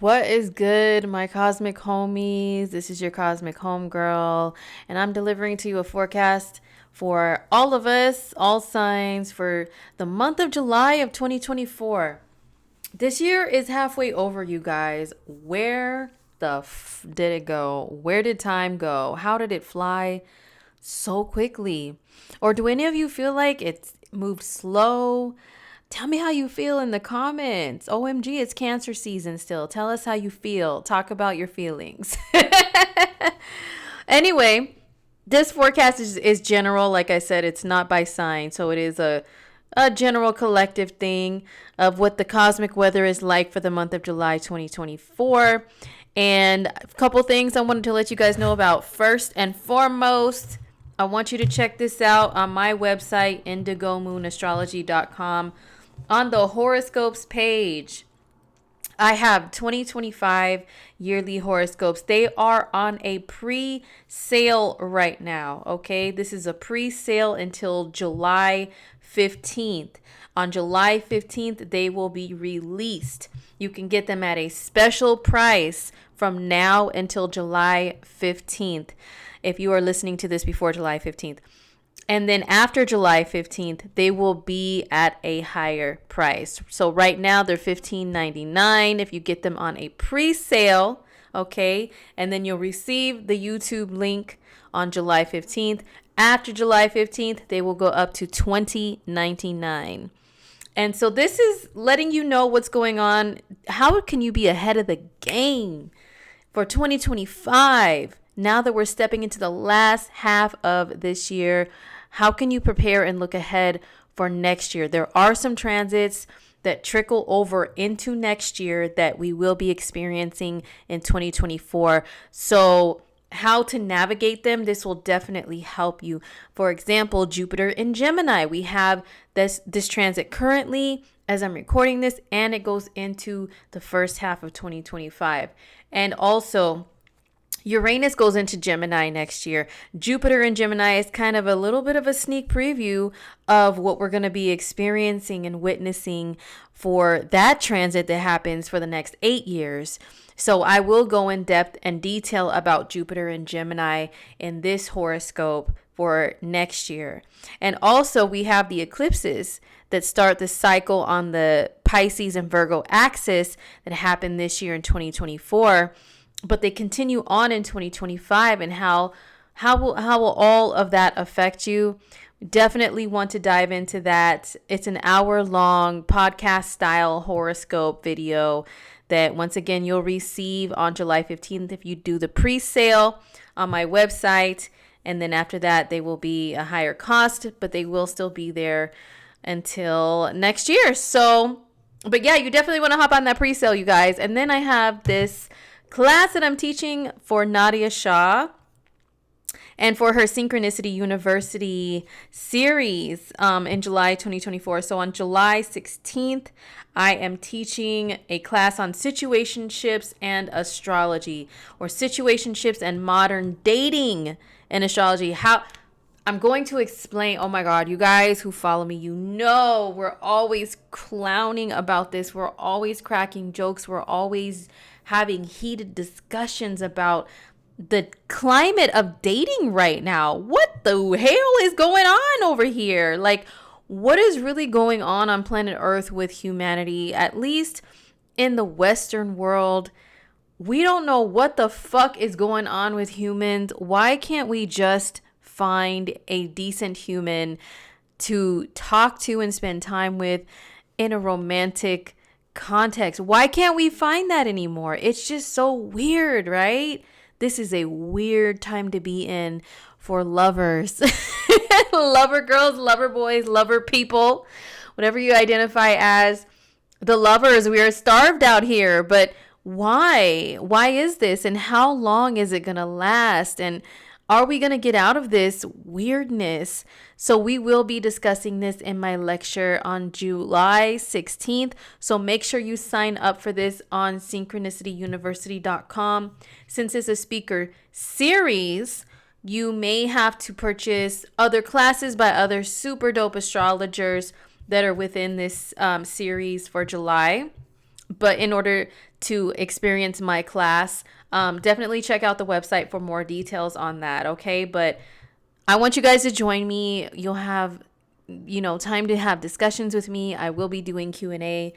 What is good, my cosmic homies? This is your cosmic homegirl, and I'm delivering to you a forecast for all of us, all signs, for the month of July of 2024. This year is halfway over, you guys. Where the did it go? Where did time go? How did it fly so quickly? Or do any of you feel like it's moved slow? Tell me how you feel in the comments. OMG, it's Cancer season still. Tell us how you feel. Talk about your feelings. Anyway, this forecast is general. Like I said, it's not by sign. So it is a general collective thing of what the cosmic weather is like for the month of July 2024. And a couple things I wanted to let you guys know about. First and foremost, I want you to check this out on my website, indigomoonastrology.com. On the horoscopes page, I have 2025 yearly horoscopes. They are on a pre-sale right now, okay? This is a pre-sale until July 15th. On July 15th, they will be released. You can get them at a special price from now until July 15th if you are listening to this before July 15th. And then after July 15th, they will be at a higher price. So right now they're $15.99 if you get them on a pre-sale, okay? And then you'll receive the YouTube link on July 15th. After July 15th, they will go up to $20.99. And so this is letting you know what's going on. How can you be ahead of the game for 2025? Now that we're stepping into the last half of this year, how can you prepare and look ahead for next year? There are some transits that trickle over into next year that we will be experiencing in 2024. So how to navigate them, this will definitely help you. For example, Jupiter in Gemini. We have this transit currently as I'm recording this, and it goes into the first half of 2025. And also, Uranus goes into Gemini next year. Jupiter in Gemini is kind of a little bit of a sneak preview of what we're going to be experiencing and witnessing for that transit that happens for the next 8 years. So I will go in depth and detail about Jupiter and Gemini in this horoscope for next year. And also we have the eclipses that start the cycle on the Pisces and Virgo axis that happened this year in 2024. But they continue on in 2025, and how will all of that affect you? Definitely want to dive into that. It's an hour-long podcast style horoscope video that once again you'll receive on July 15th if you do the pre-sale on my website. And then after that, they will be a higher cost, but they will still be there until next year. So, but yeah, you definitely want to hop on that pre-sale, you guys. And then I have this class that I'm teaching for Nadia Shah and for her Synchronicity University series in July 2024. So on July 16th, I am teaching a class on situationships and astrology, or situationships and modern dating and astrology. How I'm going to explain. Oh my God, you guys who follow me, you know we're always clowning about this. We're always cracking jokes. We're always having heated discussions about the climate of dating right now. What the hell is going on over here? Like, what is really going on planet Earth with humanity? At least in the Western world, we don't know what the fuck is going on with humans. Why can't we just find a decent human to talk to and spend time with in a romantic context? Why can't we find that anymore? It's just so weird, right? This is a weird time to be in for lovers. Lover girls, lover boys, lover people, whatever you identify as. The lovers, we are starved out here, but why? Why is this? And how long is it going to last? And are we going to get out of this weirdness? So we will be discussing this in my lecture on July 16th. So make sure you sign up for this on synchronicityuniversity.com. Since it's a speaker series, you may have to purchase other classes by other super dope astrologers that are within this series for July. But in order to experience my class, definitely check out the website for more details on that. Okay. But I want you guys to join me. You'll have, time to have discussions with me. I will be doing Q&A,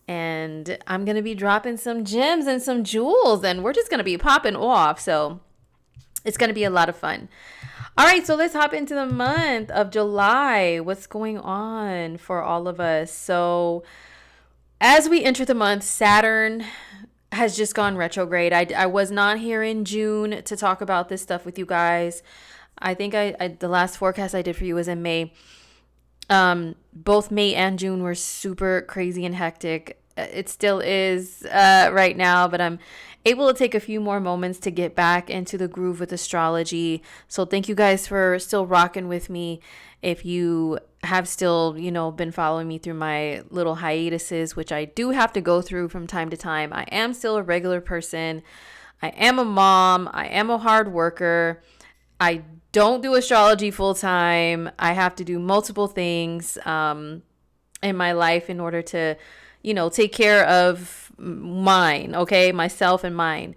and I'm going to be dropping some gems and some jewels, and we're just going to be popping off. So it's going to be a lot of fun. All right, so let's hop into the month of July. What's going on for all of us? So as we enter the month, Saturn has just gone retrograde. I was not here in June to talk about this stuff with you guys. I think the last forecast I did for you was in May. Both May and June were super crazy and hectic. It still is right now, but I'm able to take a few more moments to get back into the groove with astrology. So thank you guys for still rocking with me. If you have still, been following me through my little hiatuses, which I do have to go through from time to time. I am still a regular person. I am a mom. I am a hard worker. I don't do astrology full time. I have to do multiple things in my life in order to, take care of mine, okay? Myself and mine.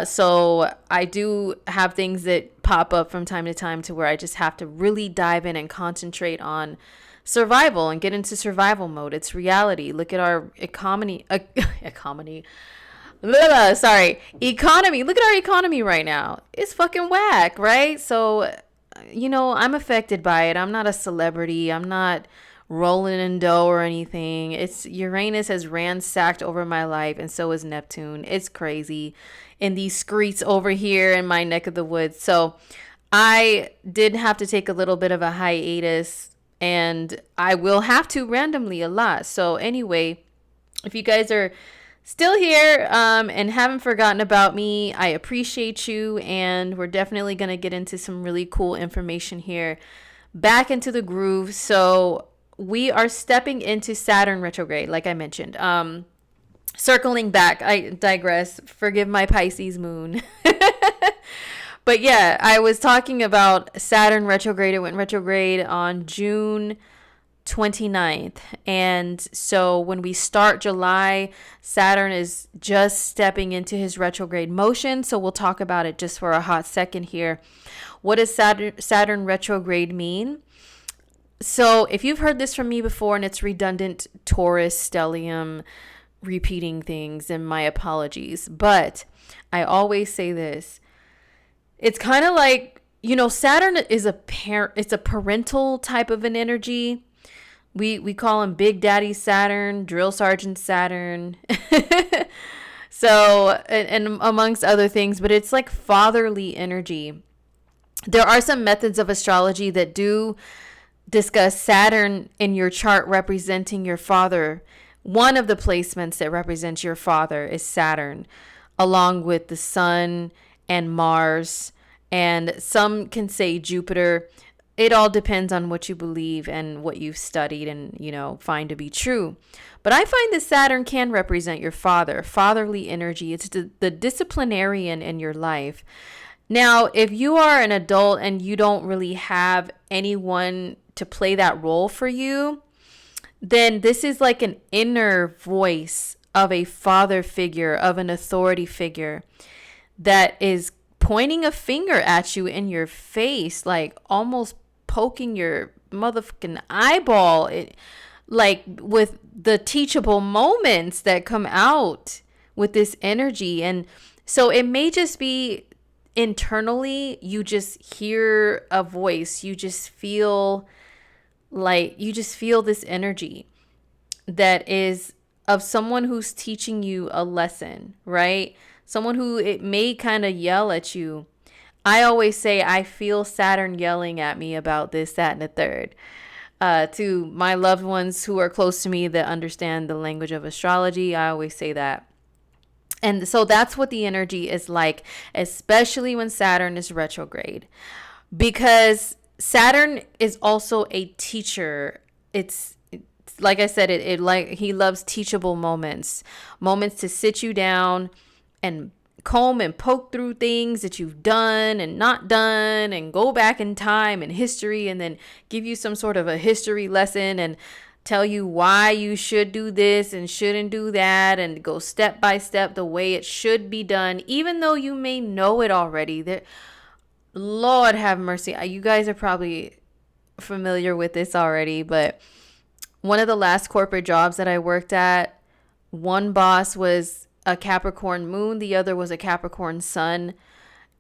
So I do have things that pop up from time to time to where I just have to really dive in and concentrate on survival and get into survival mode. It's reality. Look at our economy. Economy. Look at our economy right now. It's fucking whack, right? So, I'm affected by it. I'm not a celebrity. I'm not rolling in dough or anything. It's Uranus has ransacked over my life, and so is Neptune. It's crazy in these streets over here in my neck of the woods. So I did have to take a little bit of a hiatus, and I will have to randomly a lot. So anyway, if you guys are still here and haven't forgotten about me, I appreciate you, and we're definitely going to get into some really cool information here, back into the groove. So we are stepping into Saturn retrograde, like I mentioned. Circling back, I digress. Forgive my Pisces moon. But yeah, I was talking about Saturn retrograde. It went retrograde on June 29th. And so when we start July, Saturn is just stepping into his retrograde motion. So we'll talk about it just for a hot second here. What does Saturn retrograde mean? So if you've heard this from me before and it's redundant Taurus stellium repeating things, and my apologies, but I always say this. It's kind of like, Saturn is it's a parental type of an energy. We call him Big Daddy Saturn, Drill Sergeant Saturn. So, and amongst other things, but it's like fatherly energy. There are some methods of astrology that do discuss Saturn in your chart representing your father. One of the placements that represents your father is Saturn, along with the Sun and Mars, and some can say Jupiter. It all depends on what you believe and what you've studied and, find to be true. But I find that Saturn can represent your father, fatherly energy. It's the disciplinarian in your life. Now, if you are an adult and you don't really have anyone to play that role for you, then this is like an inner voice of a father figure, of an authority figure that is pointing a finger at you in your face, like almost poking your motherfucking eyeball, like with the teachable moments that come out with this energy. And so it may just be internally, you just hear a voice, you just feel this energy that is of someone who's teaching you a lesson, right? Someone who it may kind of yell at you. I always say I feel Saturn yelling at me about this, that, and the third. To my loved ones who are close to me that understand the language of astrology, I always say that. And so that's what the energy is like, especially when Saturn is retrograde. Because Saturn is also a teacher. It's like I said, he loves teachable moments to sit you down and comb and poke through things that you've done and not done, and go back in time and history, and then give you some sort of a history lesson. And tell you why you should do this and shouldn't do that, and go step by step the way it should be done, even though you may know it already. Lord have mercy. You guys are probably familiar with this already, but one of the last corporate jobs that I worked at, one boss was a Capricorn moon, the other was a Capricorn sun.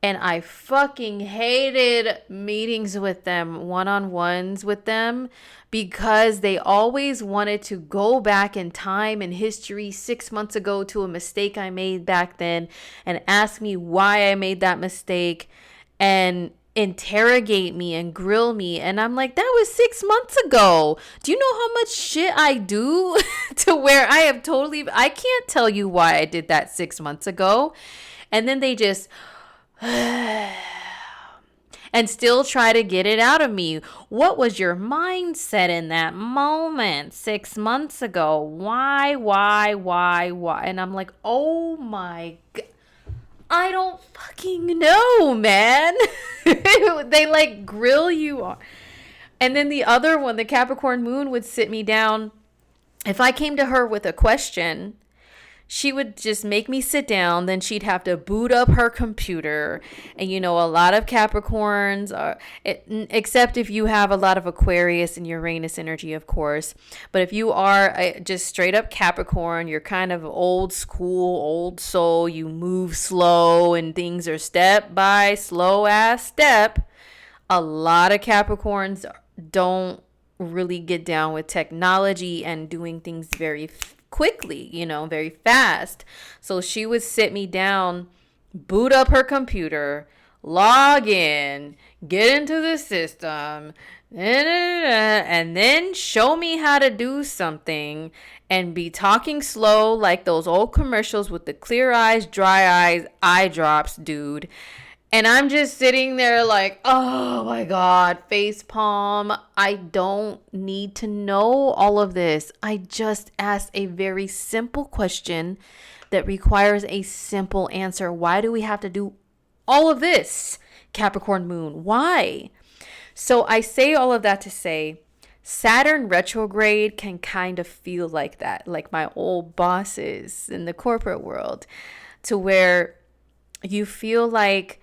And I fucking hated meetings with them, one-on-ones with them, because they always wanted to go back in time and history 6 months ago to a mistake I made back then and ask me why I made that mistake and interrogate me and grill me. And I'm like, that was 6 months ago. Do you know how much shit I do to where I can't tell you why I did that 6 months ago. And then they just and still try to get it out of me. What was your mindset in that moment 6 months ago? Why? And I'm like, oh my God. I don't fucking know, man. They like grill you. And then the other one, the Capricorn moon, would sit me down. If I came to her with a question, she would just make me sit down. Then she'd have to boot up her computer. And, a lot of Capricorns are, except if you have a lot of Aquarius and Uranus energy, of course. But if you are just straight up Capricorn, you're kind of old school, old soul. You move slow and things are step by slow ass step. A lot of Capricorns don't really get down with technology and doing things very quickly, very fast. So she would sit me down, boot up her computer, log in, get into the system, and then show me how to do something and be talking slow like those old commercials with the clear eyes, dry eyes, eye drops, dude. And I'm just sitting there like, oh my God, face palm. I don't need to know all of this. I just asked a very simple question that requires a simple answer. Why do we have to do all of this, Capricorn moon? Why? So I say all of that to say Saturn retrograde can kind of feel like that, like my old bosses in the corporate world, to where you feel like,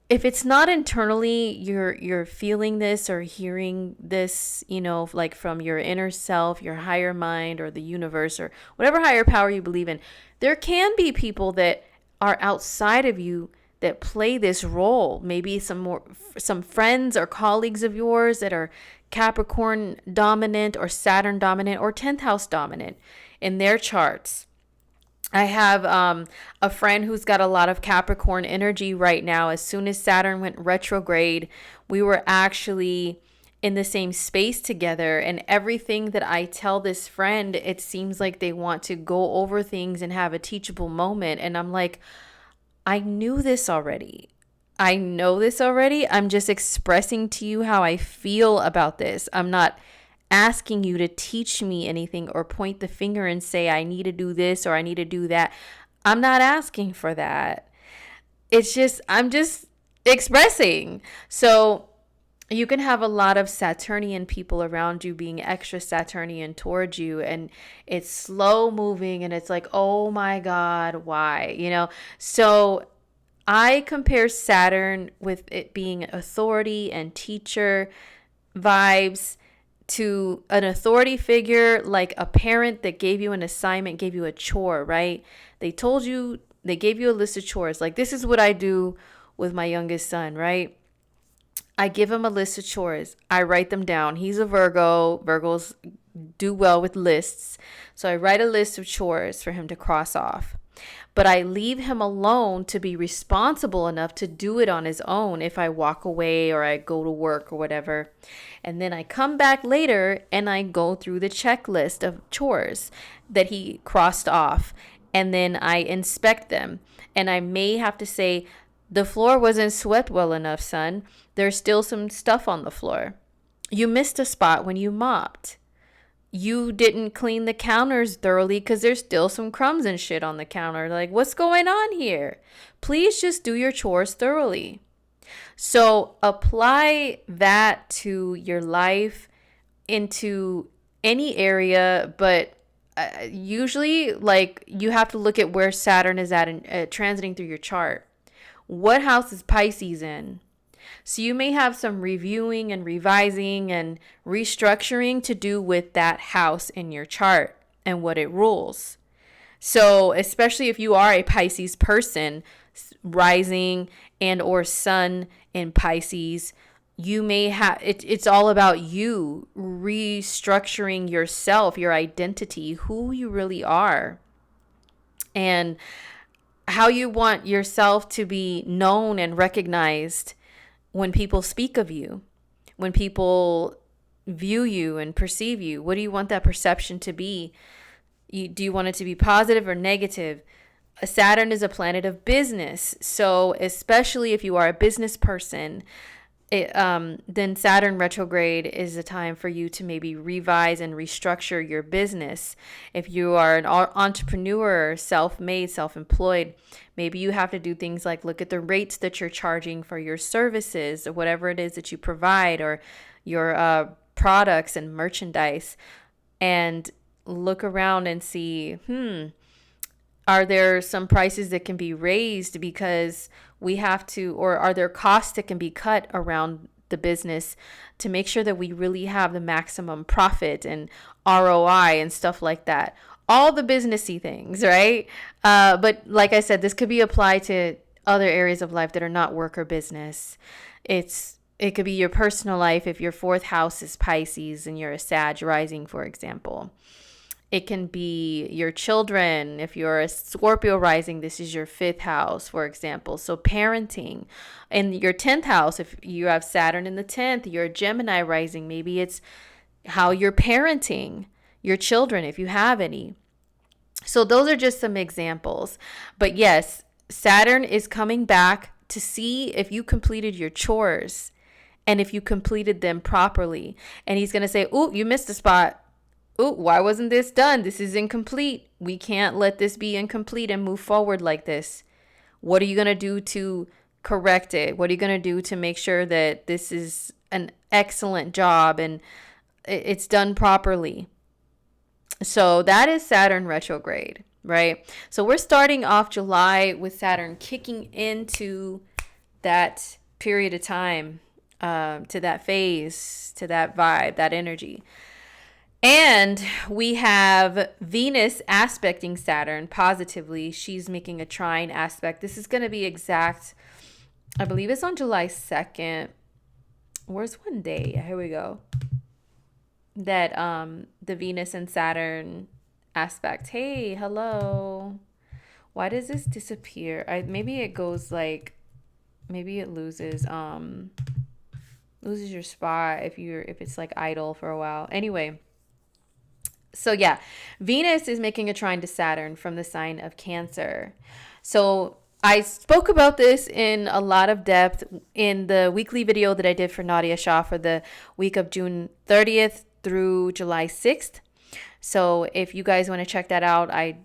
if it's not internally, you're feeling this or hearing this, like from your inner self, your higher mind, or the universe, or whatever higher power you believe in, there can be people that are outside of you that play this role. Maybe some friends or colleagues of yours that are Capricorn dominant or Saturn dominant or 10th house dominant in their charts. I have a friend who's got a lot of Capricorn energy right now. As soon as Saturn went retrograde, we were actually in the same space together. And everything that I tell this friend, it seems like they want to go over things and have a teachable moment. And I'm like, I knew this already. I know this already. I'm just expressing to you how I feel about this. I'm not asking you to teach me anything or point the finger and say, I need to do this or I need to do that. I'm not asking for that. I'm just expressing. So you can have a lot of Saturnian people around you being extra Saturnian towards you, and it's slow moving and it's like, oh my God, why? So I compare Saturn with it being authority and teacher vibes to an authority figure, like a parent that gave you an assignment, gave you a chore, right? They gave you a list of chores. Like, this is what I do with my youngest son, right? I give him a list of chores. I write them down. He's a Virgo. Virgos do well with lists. So I write a list of chores for him to cross off. But I leave him alone to be responsible enough to do it on his own if I walk away or I go to work or whatever. And then I come back later and I go through the checklist of chores that he crossed off. And then I inspect them. And I may have to say, the floor wasn't swept well enough, son. There's still some stuff on the floor. You missed a spot when you mopped. You didn't clean the counters thoroughly because there's still some crumbs and shit on the counter. Like, what's going on here? Please just do your chores thoroughly. So apply that to your life, into any area, but usually like you have to look at where Saturn is at and transiting through your chart. What house is Pisces in? So you may have some reviewing and revising and restructuring to do with that house in your chart and what it rules. So especially if you are a Pisces person, rising and or sun in Pisces, you may have it's all about you restructuring yourself, your identity, who you really are, and how you want yourself to be known and recognized when people speak of you, when people view you and perceive you. What do you want that perception to be? Do you want it to be positive or negative? Saturn is a planet of business. So especially if you are a business person, then Saturn retrograde is a time for you to maybe revise and restructure your business. If you are an entrepreneur, self-made, self-employed, maybe you have to do things like look at the rates that you're charging for your services or whatever it is that you provide, or your products and merchandise, and look around and see, are there some prices that can be raised because we have to, or are there costs that can be cut around the business to make sure that we really have the maximum profit and ROI and stuff like that? All the businessy things, right? But like I said, this could be applied to other areas of life that are not work or business. It could be your personal life if your fourth house is Pisces and you're a Sag rising, for example. It can be your children. If you're a Scorpio rising, this is your fifth house, for example. So parenting. In your 10th house, if you have Saturn in the 10th, you're a Gemini rising. Maybe it's how you're parenting your children, if you have any. So those are just some examples. But yes, Saturn is coming back to see if you completed your chores and if you completed them properly. And he's going to say, "Ooh, you missed a spot. Ooh, why wasn't this done? This is incomplete. We can't let this be incomplete and move forward like this. What are you going to do to correct it? What are you going to do to make sure that this is an excellent job and it's done properly?" So that is Saturn retrograde, right? So we're starting off July with Saturn kicking into that period of time, to that phase, to that vibe, that energy. And we have Venus aspecting Saturn positively. She's making a trine aspect. This is going to be exact, I believe it's on July 2nd. Where's one day? Here we go. That the Venus and Saturn aspect. Hey, hello. Why does this disappear? Maybe it goes like, maybe it loses your spot if it's like idle for a while. Anyway. So yeah, Venus is making a trine to Saturn from the sign of Cancer. So I spoke about this in a lot of depth in the weekly video that I did for Nadia Shah for the week of June 30th through July 6th. So if you guys want to check that out, I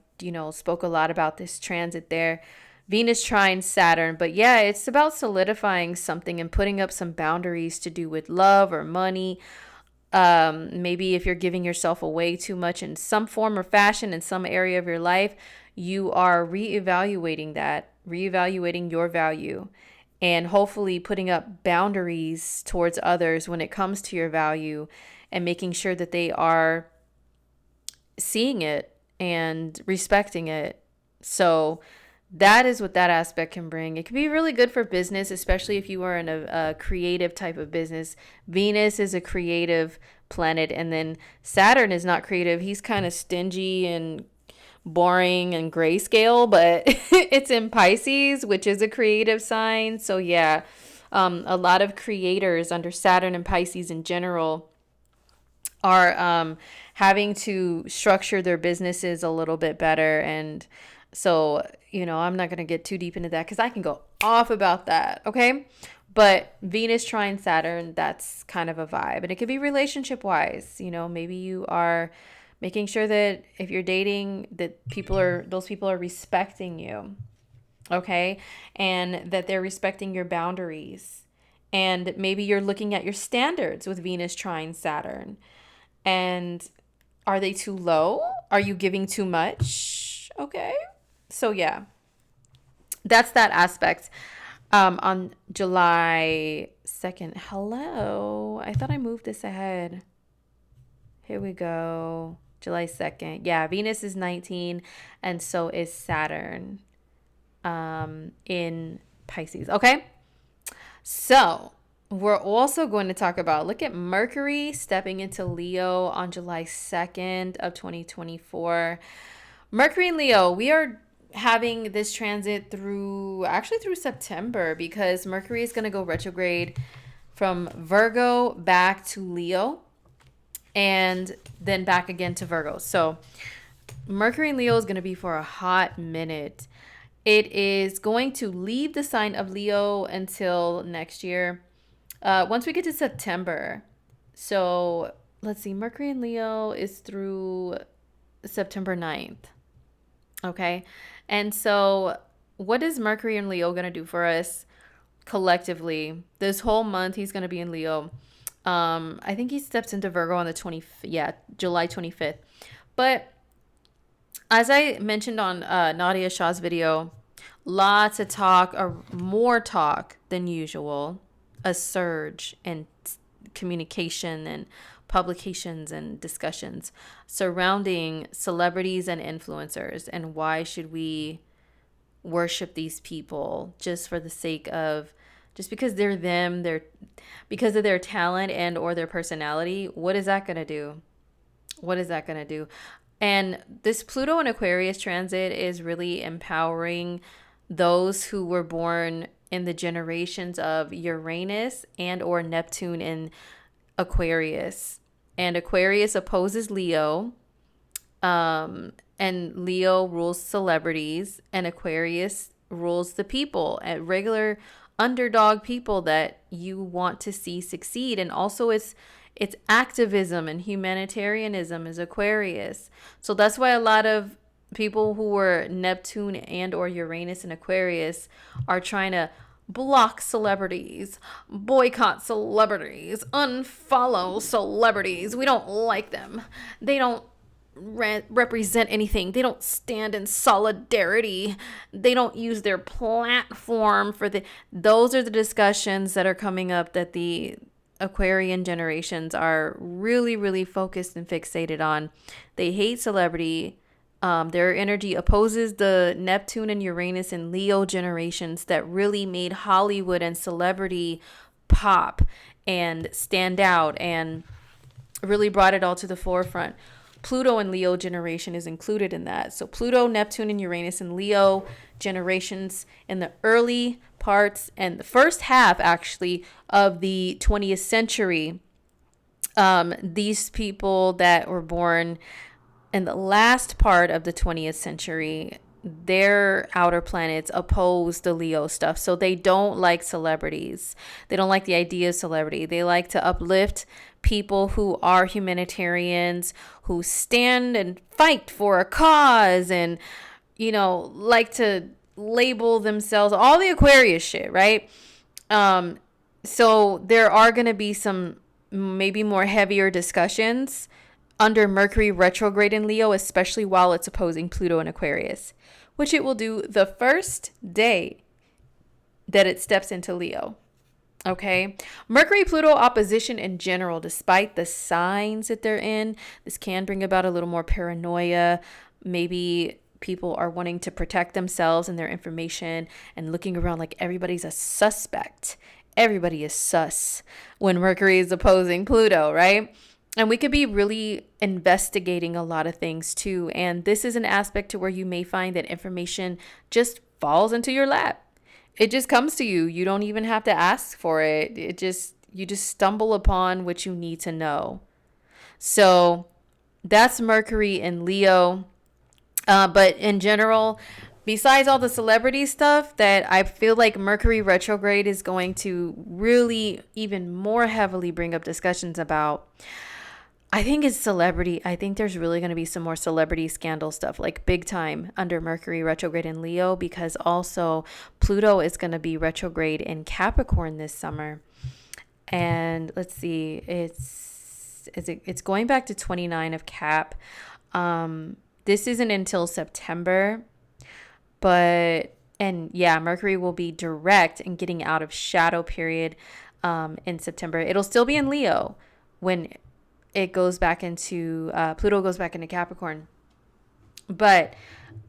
spoke a lot about this transit there. Venus trine Saturn. But yeah, it's about solidifying something and putting up some boundaries to do with love or money. Maybe if you're giving yourself away too much in some form or fashion in some area of your life, you are reevaluating your value, and hopefully putting up boundaries towards others when it comes to your value, and making sure that they are seeing it and respecting it. So that is what that aspect can bring. It can be really good for business, especially if you are in a creative type of business. Venus is a creative planet, and then Saturn is not creative. He's kind of stingy and boring and grayscale, but it's in Pisces, which is a creative sign. So yeah, a lot of creators under Saturn and Pisces in general are having to structure their businesses a little bit better. And so, I'm not going to get too deep into that because I can go off about that. Okay. But Venus trine Saturn, that's kind of a vibe. And it could be relationship wise. Maybe you are making sure that if you're dating, that those people are respecting you. Okay. And that they're respecting your boundaries. And maybe you're looking at your standards with Venus trine Saturn. And Are they too low? Are you giving too much? Okay. So yeah, that's that aspect. On July 2nd. Hello. I thought I moved this ahead. Here we go. July 2nd. Yeah, Venus is 19 and so is Saturn in Pisces. Okay. So we're also going to talk about, look at Mercury stepping into Leo on July 2nd of 2024. Mercury and Leo, we are having this transit through September, because Mercury is going to go retrograde from Virgo back to Leo and then back again to Virgo. So Mercury and Leo is going to be for a hot minute. It is going to leave the sign of Leo until next year. Once we get to September. So let's see, Mercury and Leo is through September 9th. Okay. And so what is Mercury and Leo going to do for us collectively? This whole month, he's going to be in Leo. I think he steps into Virgo on the July 25th. But as I mentioned on Nadia Shah's video, lots of talk, or more talk than usual, a surge in communication and publications and discussions surrounding celebrities and influencers, and why should we worship these people just for the sake of, just because they're them, because of their talent and or their personality. What is that going to do? What is that going to do? And this Pluto and Aquarius transit is really empowering those who were born in the generations of Uranus and or Neptune in Aquarius. And Aquarius opposes Leo. And Leo rules celebrities, and Aquarius rules the people, and regular underdog people that you want to see succeed. And also it's activism and humanitarianism is Aquarius. So that's why a lot of people who were Neptune and or Uranus and Aquarius are trying to block celebrities, boycott celebrities, unfollow celebrities. We don't like them. They don't represent anything. They don't stand in solidarity. They don't use their platform for those are the discussions that are coming up, that the Aquarian generations are really, really focused and fixated on. They hate celebrity. Their energy opposes the Neptune and Uranus and Leo generations that really made Hollywood and celebrity pop and stand out and really brought it all to the forefront. Pluto and Leo generation is included in that. So Pluto, Neptune, and Uranus and Leo generations in the early parts and the first half, actually, of the 20th century. These people that were born in the last part of the 20th century, their outer planets oppose the Leo stuff. So they don't like celebrities. They don't like the idea of celebrity. They like to uplift people who are humanitarians, who stand and fight for a cause, and, like to label themselves, all the Aquarius shit, right? So there are going to be some maybe more heavier discussions under Mercury retrograde in Leo, especially while it's opposing Pluto in Aquarius, which it will do the first day that it steps into Leo. Okay. Mercury-Pluto opposition in general, despite the signs that they're in, this can bring about a little more paranoia. Maybe people are wanting to protect themselves and their information and looking around like everybody's a suspect. Everybody is sus when Mercury is opposing Pluto, right? And we could be really investigating a lot of things too. And this is an aspect to where you may find that information just falls into your lap. It just comes to you. You don't even have to ask for it. You just stumble upon what you need to know. So that's Mercury in Leo. But in general, besides all the celebrity stuff that I feel like Mercury retrograde is going to really even more heavily bring up discussions about, I think it's celebrity. I think there's really going to be some more celebrity scandal stuff, like big time under Mercury retrograde in Leo, because also Pluto is going to be retrograde in Capricorn this summer. And let's see, it's it's going back to 29 of Cap. This isn't until September, but and yeah, Mercury will be direct and getting out of shadow period in September. It'll still be in Leo when it goes back into Pluto goes back into Capricorn. But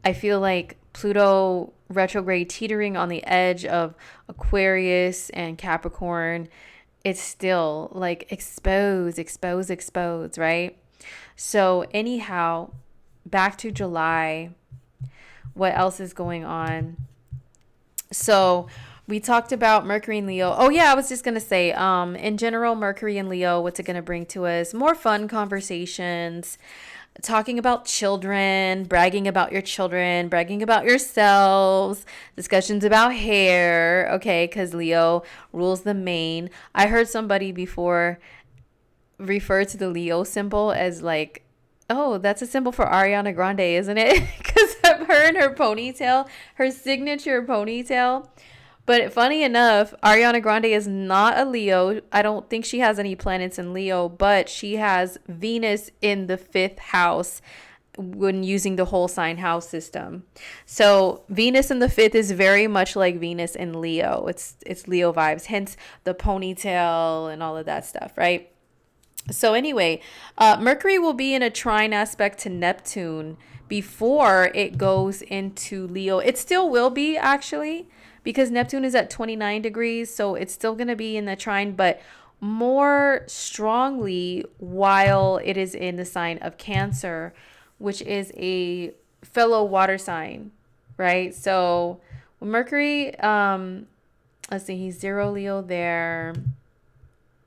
I feel like Pluto retrograde teetering on the edge of Aquarius and Capricorn, it's still like expose, right? So anyhow, back to July. What else is going on? So we talked about Mercury and Leo. Oh yeah, I was just gonna say, in general, Mercury and Leo, what's it gonna bring to us? More fun conversations, talking about children, bragging about your children, bragging about yourselves, discussions about hair, okay, because Leo rules the mane. I heard somebody before refer to the Leo symbol as like, oh, that's a symbol for Ariana Grande, isn't it? Because of her and her ponytail, her signature ponytail. But funny enough, Ariana Grande is not a Leo. I don't think she has any planets in Leo, but she has Venus in the 5th house when using the whole sign house system. So Venus in the 5th is very much like Venus in Leo. It's Leo vibes, hence the ponytail and all of that stuff, right? So anyway, Mercury will be in a trine aspect to Neptune before it goes into Leo. It still will be, actually, because Neptune is at 29 degrees. So it's still going to be in the trine, but more strongly while it is in the sign of Cancer, which is a fellow water sign, right? So Mercury, let's see, he's 0 Leo there.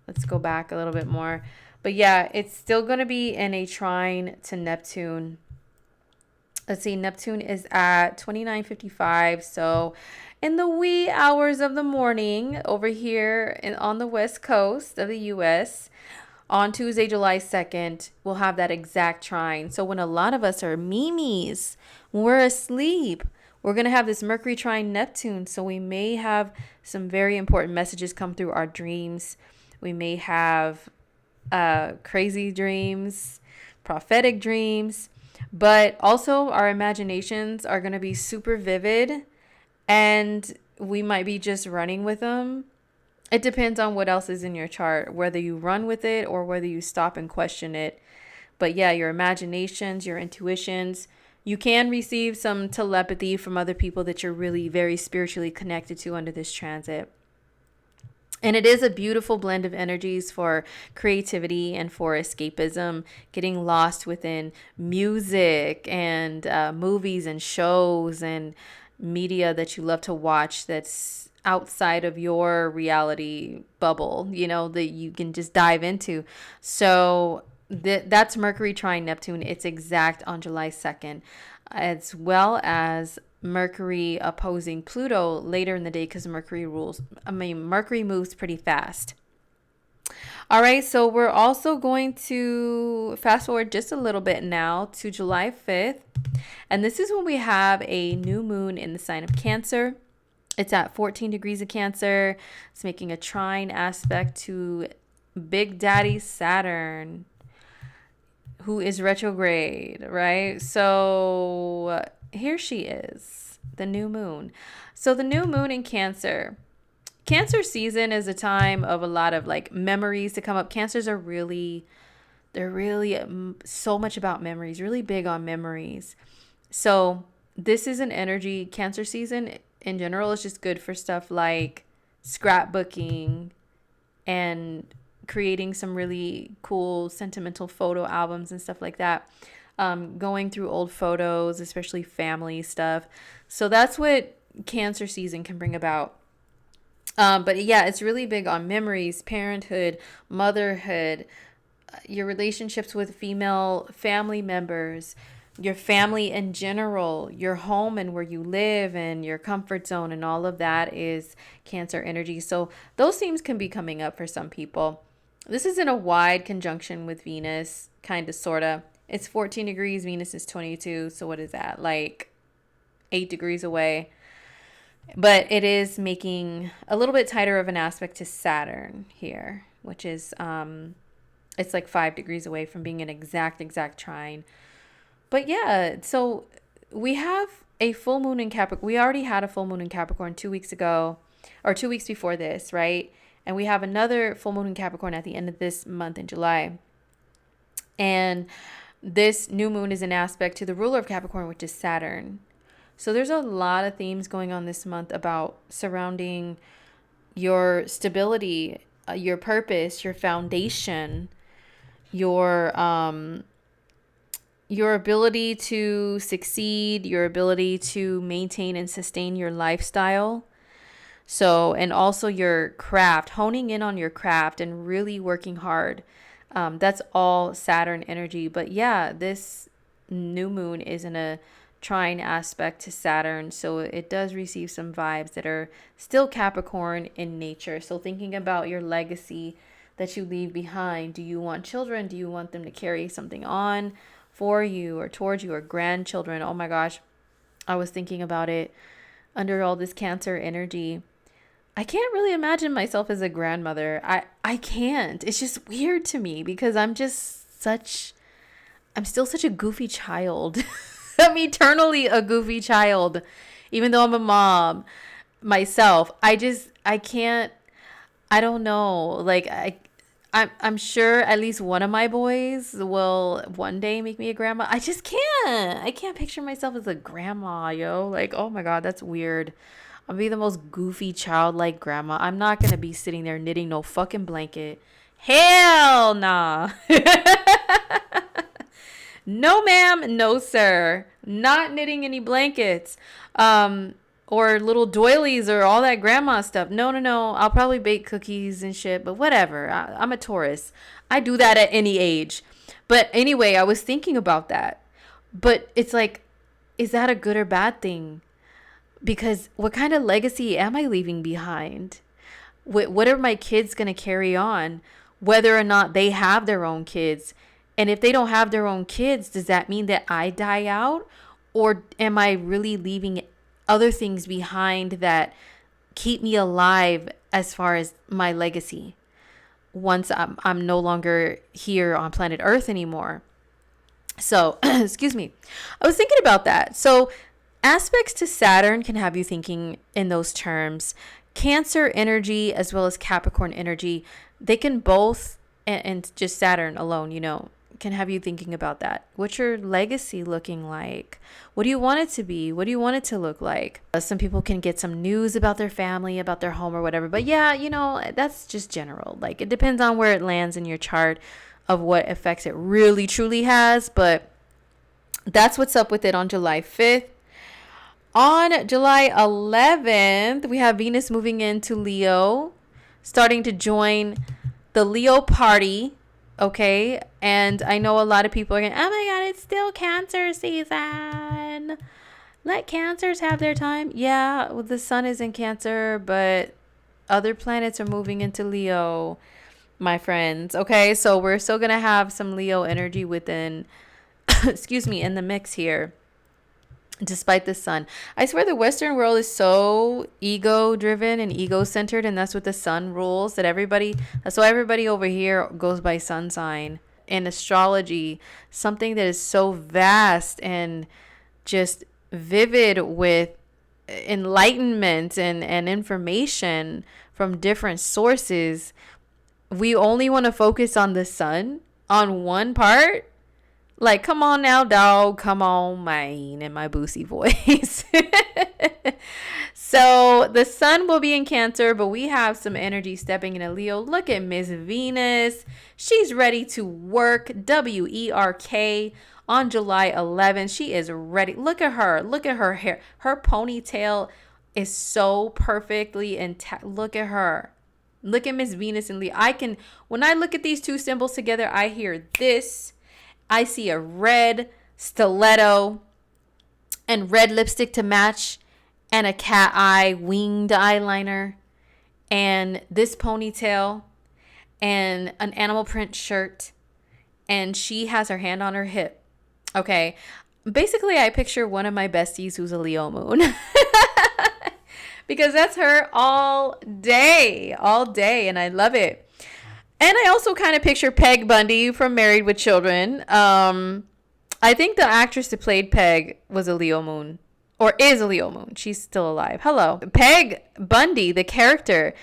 Let's go back a little bit more. But yeah, it's still going to be in a trine to Neptune. Let's see, Neptune is at 29:55. So in the wee hours of the morning over here on the west coast of the U.S., on Tuesday, July 2nd, we'll have that exact trine. So when a lot of us are memes, when we're asleep, we're going to have this Mercury trine Neptune. So we may have some very important messages come through our dreams. We may have crazy dreams, prophetic dreams, but also our imaginations are going to be super vivid and we might be just running with them. It depends on what else is in your chart, whether you run with it or whether you stop and question it. But yeah, your imaginations, your intuitions, you can receive some telepathy from other people that you're really very spiritually connected to under this transit. And it is a beautiful blend of energies for creativity and for escapism, getting lost within music and movies and shows and media that you love to watch that's outside of your reality bubble, that you can just dive into. So that's Mercury trine Neptune. It's exact on July 2nd, as well as Mercury opposing Pluto later in the day because Mercury moves pretty fast. All right, so we're also going to fast forward just a little bit now to July 5th. And this is when we have a new moon in the sign of Cancer. It's at 14 degrees of Cancer. It's making a trine aspect to Big Daddy Saturn, who is retrograde, right? So here she is, the new moon. So the new moon in Cancer season is a time of a lot of like memories to come up. Cancers are they're really so much about memories, really big on memories. So this is an energy, Cancer season in general is just good for stuff like scrapbooking and creating some really cool sentimental photo albums and stuff like that. Going through old photos, especially family stuff. So that's what Cancer season can bring about. But yeah, it's really big on memories, parenthood, motherhood, your relationships with female family members, your family in general, your home and where you live and your comfort zone, and all of that is Cancer energy. So those themes can be coming up for some people. This is in a wide conjunction with Venus, kind of, sort of. It's 14 degrees. Venus is 22. So what is that? Like 8 degrees away. But it is making a little bit tighter of an aspect to Saturn here, which is It's like 5 degrees away from being an exact trine. But yeah, so we have a full moon in Capricorn. We already had a full moon in Capricorn 2 weeks ago, or 2 weeks before this, right? And we have another full moon in Capricorn at the end of this month in July. And this new moon is an aspect to the ruler of Capricorn, which is Saturn. So there's a lot of themes going on this month about surrounding your stability, your purpose, your foundation, your ability to succeed, your ability to maintain and sustain your lifestyle. So, and also your craft, honing in on your craft and really working hard. That's all Saturn energy. But yeah, this new moon is in a trine aspect to Saturn. So it does receive some vibes that are still Capricorn in nature. So thinking about your legacy that you leave behind. Do you want children? Do you want them to carry something on for you or towards you, or grandchildren? Oh my gosh, I was thinking about it under all this Cancer energy. I can't really imagine myself as a grandmother. I can't. It's just weird to me because I'm still such a goofy child. I'm eternally a goofy child, even though I'm a mom myself. I can't, I don't know. Like I'm sure at least one of my boys will one day make me a grandma. I just can't. I can't picture myself as a grandma, yo. Like, oh my God, that's weird. I'll be the most goofy childlike grandma. I'm not going to be sitting there knitting no fucking blanket. Hell nah. No, ma'am. No, sir. Not knitting any blankets. Or little doilies or all that grandma stuff. No. I'll probably bake cookies and shit, but whatever. I'm a Taurus. I do that at any age. But anyway, I was thinking about that. But it's like, is that a good or bad thing? Because what kind of legacy am I leaving behind? What are my kids going to carry on, whether or not they have their own kids? And if they don't have their own kids, does that mean that I die out? Or am I really leaving other things behind that keep me alive as far as my legacy once I'm no longer here on planet Earth anymore? So, excuse me. I was thinking about that. So aspects to Saturn can have you thinking in those terms. Cancer energy as well as Capricorn energy, they can both, and just Saturn alone, can have you thinking about that. What's your legacy looking like? What do you want it to be? What do you want it to look like? Some people can get some news about their family, about their home or whatever. But yeah, that's just general. Like, it depends on where it lands in your chart of what effects it really truly has. But that's what's up with it on July 5th. On July 11th, we have Venus moving into Leo, starting to join the Leo party. Okay. And I know a lot of people are going, oh my God, it's still Cancer season. Let Cancers have their time. Yeah, well, the sun is in Cancer, but other planets are moving into Leo, my friends. Okay. So we're still going to have some Leo energy within, in the mix here. Despite the sun. I swear the Western world is so ego driven and ego centered, and that's what the sun rules. That's why everybody over here goes by sun sign. In astrology, something that is so vast and just vivid with enlightenment and information from different sources, we only want to focus on the sun, on one part. Like, come on now, dog. Come on, man, in my boosie voice. So the sun will be in Cancer, but we have some energy stepping into Leo. Look at Miss Venus. She's ready to work. WERK on July 11th. She is ready. Look at her. Look at her hair. Her ponytail is so perfectly intact. Look at her. Look at Miss Venus and Leo. When I look at these two symbols together, I hear this. I see a red stiletto and red lipstick to match and a cat eye winged eyeliner and this ponytail and an animal print shirt, and she has her hand on her hip. Okay. Basically, I picture one of my besties who's a Leo moon because that's her all day, and I love it. And I also kind of picture Peg Bundy from Married with Children. I think the actress that played Peg was a Leo moon, or is a Leo moon. She's still alive. Hello. Peg Bundy, the character,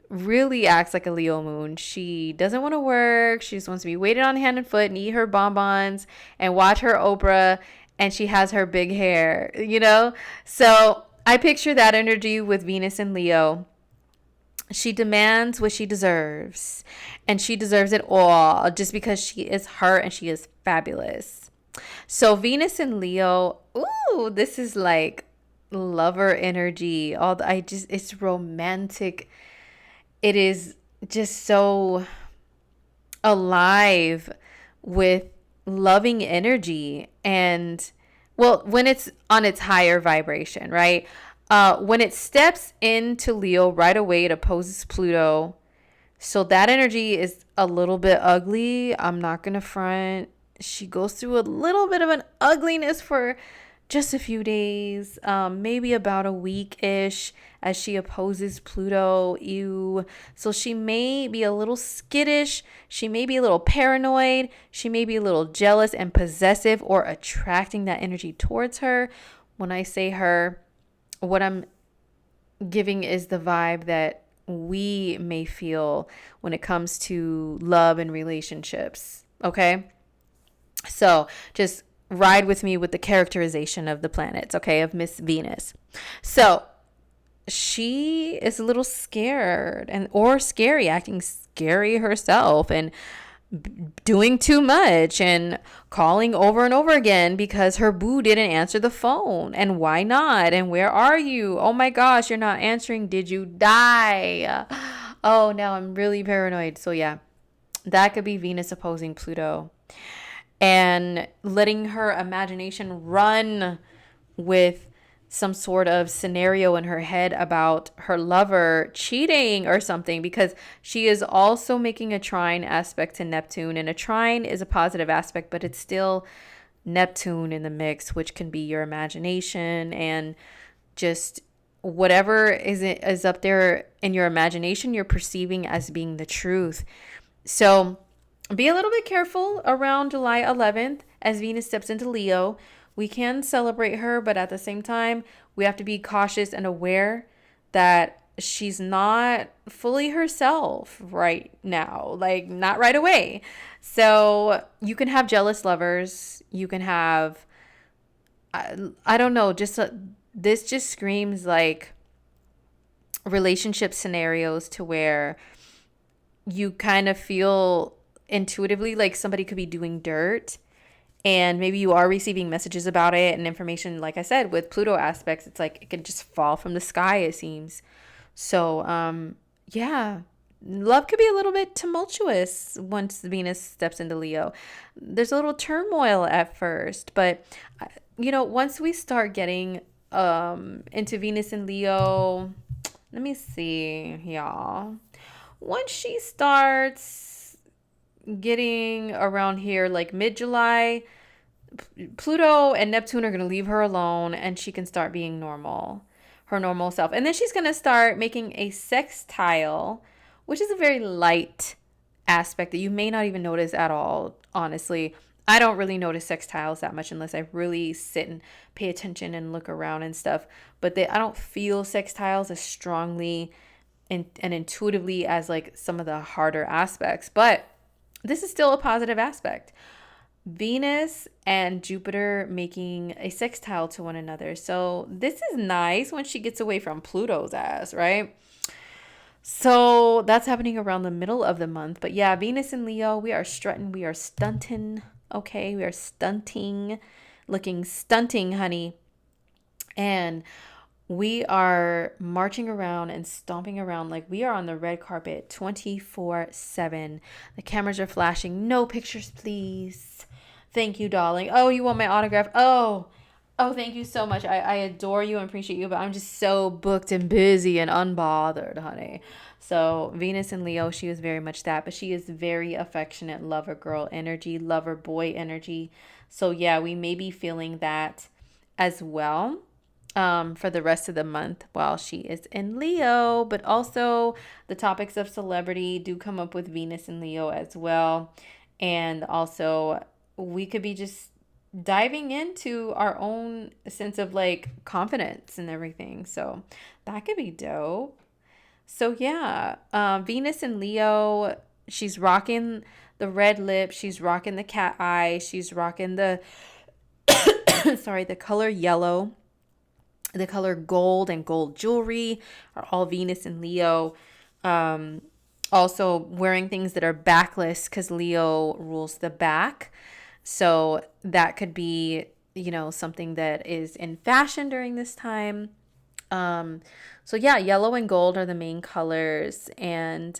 really acts like a Leo moon. She doesn't want to work. She just wants to be waited on hand and foot and eat her bonbons and watch her Oprah. And she has her big hair, you know? So I picture that energy with Venus and Leo. She demands what she deserves, and she deserves it all just because she is her and she is fabulous. So Venus and Leo, ooh, this is like lover energy. It's romantic. It is just so alive with loving energy. And well, when it's on its higher vibration, right? When it steps into Leo right away, it opposes Pluto. So that energy is a little bit ugly. I'm not going to front. She goes through a little bit of an ugliness for just a few days, maybe about a week-ish, as she opposes Pluto. Ew. So she may be a little skittish. She may be a little paranoid. She may be a little jealous and possessive, or attracting that energy towards her. When I say her, what I'm giving is the vibe that we may feel when it comes to love and relationships. Okay? So just ride with me with the characterization of the planets, okay, of Miss Venus. So she is a little scared or scary, acting scary herself, and doing too much and calling over and over again because her boo didn't answer the phone. And why not? And where are you? Oh my gosh, you're not answering. Did you die? Oh, now I'm really paranoid. So yeah, that could be Venus opposing Pluto and letting her imagination run with some sort of scenario in her head about her lover cheating or something, because she is also making a trine aspect to Neptune, and a trine is a positive aspect, but it's still Neptune in the mix, which can be your imagination and just whatever is up there in your imagination you're perceiving as being the truth. So be a little bit careful around July 11th as Venus steps into Leo. We can celebrate her, but at the same time, we have to be cautious and aware that she's not fully herself right now, like not right away. So you can have jealous lovers. You can have, I don't know, this just screams like relationship scenarios to where you kind of feel intuitively like somebody could be doing dirt, and maybe you are receiving messages about it and information. Like I said, with Pluto aspects, it's like it can just fall from the sky, it seems. So yeah, love could be a little bit tumultuous once Venus steps into Leo. There's a little turmoil at first, but once we start getting into Venus and Leo, let me see, y'all. Once she starts getting around here, like mid-July, Pluto and Neptune are going to leave her alone, and she can start being normal, her normal self. And then she's going to start making a sextile, which is a very light aspect that you may not even notice at all, honestly. I don't really notice sextiles that much unless I really sit and pay attention and look around and stuff. But I don't feel sextiles as strongly and intuitively as like some of the harder aspects. But this is still a positive aspect. Venus and Jupiter making a sextile to one another. So this is nice when she gets away from Pluto's ass, right? So that's happening around the middle of the month. But yeah, Venus and Leo, we are strutting, we are stunting. Okay, we are stunting, looking stunting, honey. And we are marching around and stomping around like we are on the red carpet 24/7. The cameras are flashing. No pictures, please. Thank you, darling. Oh, you want my autograph? Oh, thank you so much. I adore you and appreciate you, but I'm just so booked and busy and unbothered, honey. So Venus and Leo, she is very much that, but she is very affectionate, lover girl energy, lover boy energy. So yeah, we may be feeling that as well. for the rest of the month while she is in Leo. But also the topics of celebrity do come up with Venus in Leo as well. And also we could be just diving into our own sense of like confidence and everything. So that could be dope. So yeah, Venus in Leo, she's rocking the red lips, she's rocking the cat eye, she's rocking the sorry, the color yellow, the color gold and gold jewelry are all Venus and Leo. Also wearing things that are backless because Leo rules the back. So that could be, something that is in fashion during this time. So yeah, yellow and gold are the main colors. And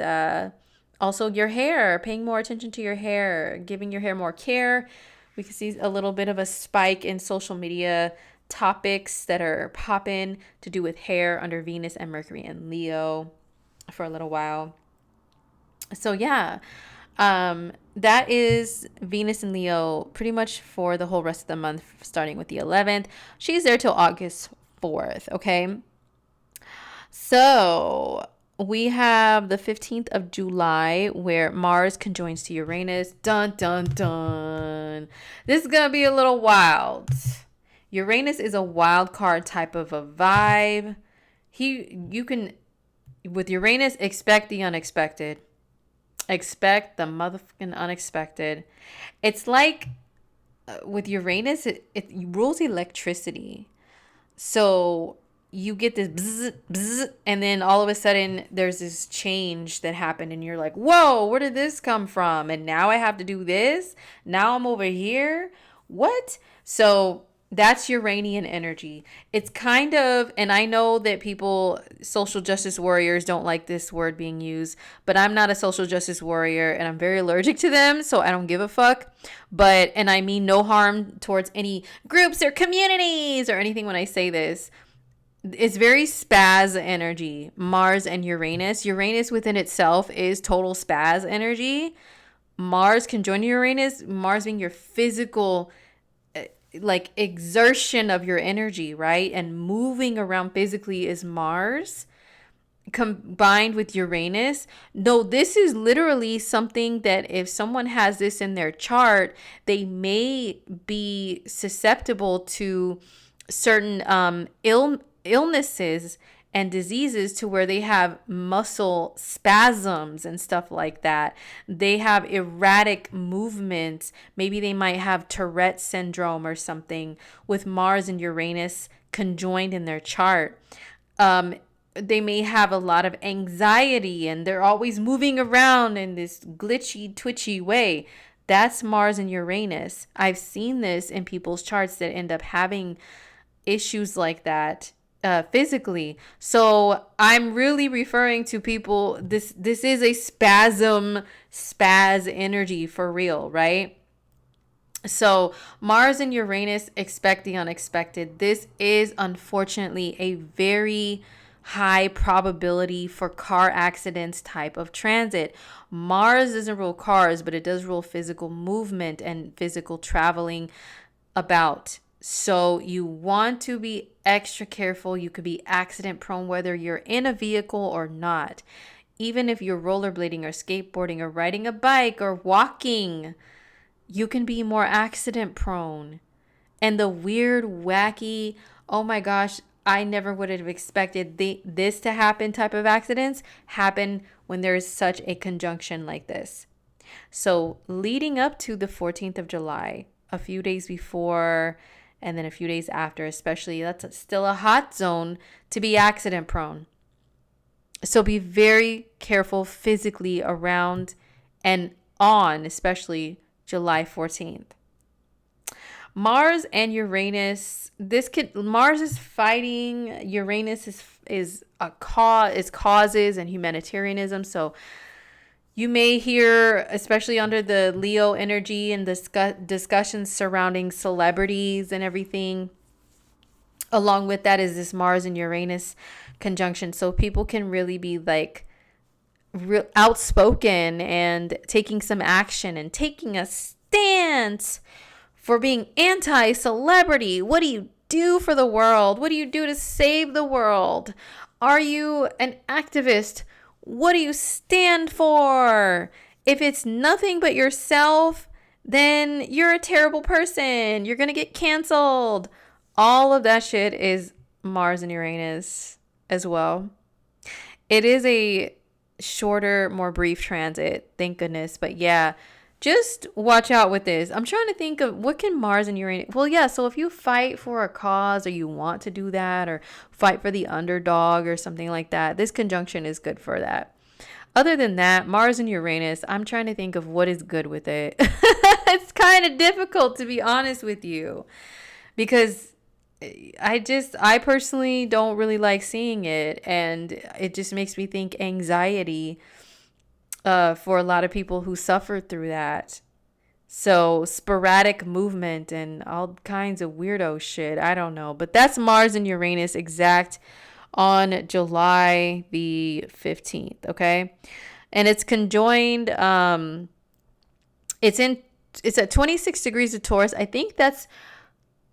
also your hair, paying more attention to your hair, giving your hair more care. We can see a little bit of a spike in social media topics that are popping to do with hair under Venus and Mercury and Leo for a little while. So yeah, that is Venus and Leo pretty much for the whole rest of the month, starting with the 11th. She's there till August 4th, okay? So we have the 15th of July where Mars conjoins to Uranus. Dun, dun, dun. This is going to be a little wild. Uranus is a wild card type of a vibe. You can, with Uranus, expect the unexpected. Expect the motherfucking unexpected. It's like with Uranus, it rules electricity. So you get this bzz, bzz, and then all of a sudden there's this change that happened and you're like, whoa, where did this come from? And now I have to do this. Now I'm over here. What? So that's Uranian energy. It's kind of, and I know that people, social justice warriors, don't like this word being used, but I'm not a social justice warrior and I'm very allergic to them, so I don't give a fuck. But, and I mean no harm towards any groups or communities or anything when I say this. It's very spaz energy. Mars and Uranus. Uranus within itself is total spaz energy. Mars can join Uranus. Mars being your physical like exertion of your energy, right? And moving around physically is Mars combined with Uranus. No, this is literally something that if someone has this in their chart, they may be susceptible to certain illnesses and diseases to where they have muscle spasms and stuff like that. They have erratic movements. Maybe they might have Tourette syndrome or something with Mars and Uranus conjoined in their chart. They may have a lot of anxiety and they're always moving around in this glitchy, twitchy way. That's Mars and Uranus. I've seen this in people's charts that end up having issues like that physically. So I'm really referring to people, this is a spaz energy for real, right? So Mars and Uranus, expect the unexpected. This is unfortunately a very high probability for car accidents type of transit. Mars doesn't rule cars, but it does rule physical movement and physical traveling about. So you want to be extra careful. You could be accident prone whether you're in a vehicle or not. Even if you're rollerblading or skateboarding or riding a bike or walking, you can be more accident prone. And the weird, wacky, oh my gosh, I never would have expected this to happen type of accidents happen when there is such a conjunction like this. So leading up to the 14th of July, a few days before and then a few days after, especially, that's still a hot zone to be accident prone. So be very careful physically around and on, especially July 14th. Mars and Uranus, Mars is fighting, Uranus is causes and humanitarianism. So you may hear, especially under the Leo energy and discussions surrounding celebrities and everything. Along with that is this Mars and Uranus conjunction. So people can really be like outspoken and taking some action and taking a stance for being anti-celebrity. What are you do for the world? What do you do to save the world? Are you an activist? What do you stand for? If it's nothing but yourself, then you're a terrible person. You're going to get canceled. All of that shit is Mars and Uranus as well. It is a shorter, more brief transit, thank goodness. But yeah, just watch out with this. I'm trying to think of what can Mars and Uranus. Well, yeah, so if you fight for a cause or you want to do that or fight for the underdog or something like that, this conjunction is good for that. Other than that, Mars and Uranus, I'm trying to think of what is good with it. It's kind of difficult, to be honest with you, because I personally don't really like seeing it, and it just makes me think anxiety for a lot of people who suffered through that. So sporadic movement and all kinds of weirdo shit. I don't know, but that's Mars and Uranus exact on July the 15th, okay? And it's conjoined, it's at 26 degrees of Taurus. I think that's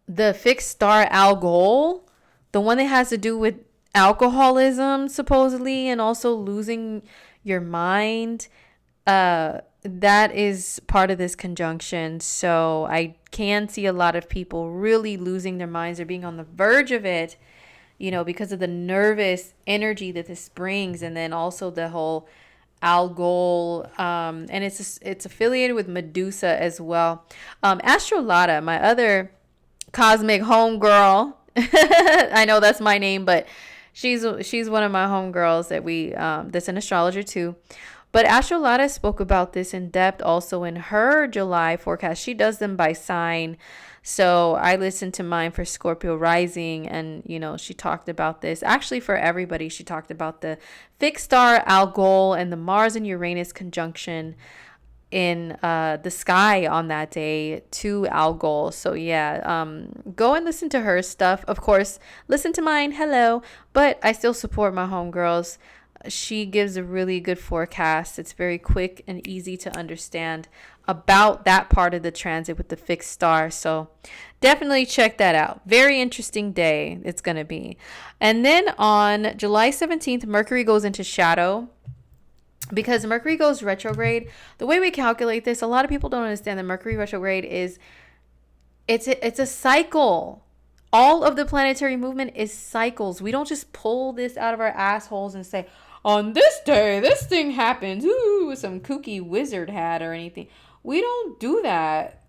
the fixed star Algol, the one that has to do with alcoholism supposedly, and also losing your mind. That is part of this conjunction. So I can see a lot of people really losing their minds or being on the verge of it, because of the nervous energy that this brings. And then also the whole Algol, and it's affiliated with Medusa as well. Astrolata, my other cosmic homegirl, I know that's my name, but she's one of my homegirls that's an astrologer too. But Astrolata spoke about this in depth also in her July forecast. She does them by sign. So I listened to mine for Scorpio rising, and she talked about this. Actually, for everybody, she talked about the fixed star Algol and the Mars and Uranus conjunction in the sky on that day to Algol. So yeah, go and listen to her stuff. Of course, listen to mine. Hello. But I still support my homegirls. She gives a really good forecast. It's very quick and easy to understand about that part of the transit with the fixed star. So definitely check that out. Very interesting day it's going to be. And then on July 17th, Mercury goes into shadow. Because Mercury goes retrograde, the way we calculate this, a lot of people don't understand that Mercury retrograde is, it's a cycle. All of the planetary movement is cycles. We don't just pull this out of our assholes and say, on this day, this thing happens, ooh, with some kooky wizard hat or anything. We don't do that.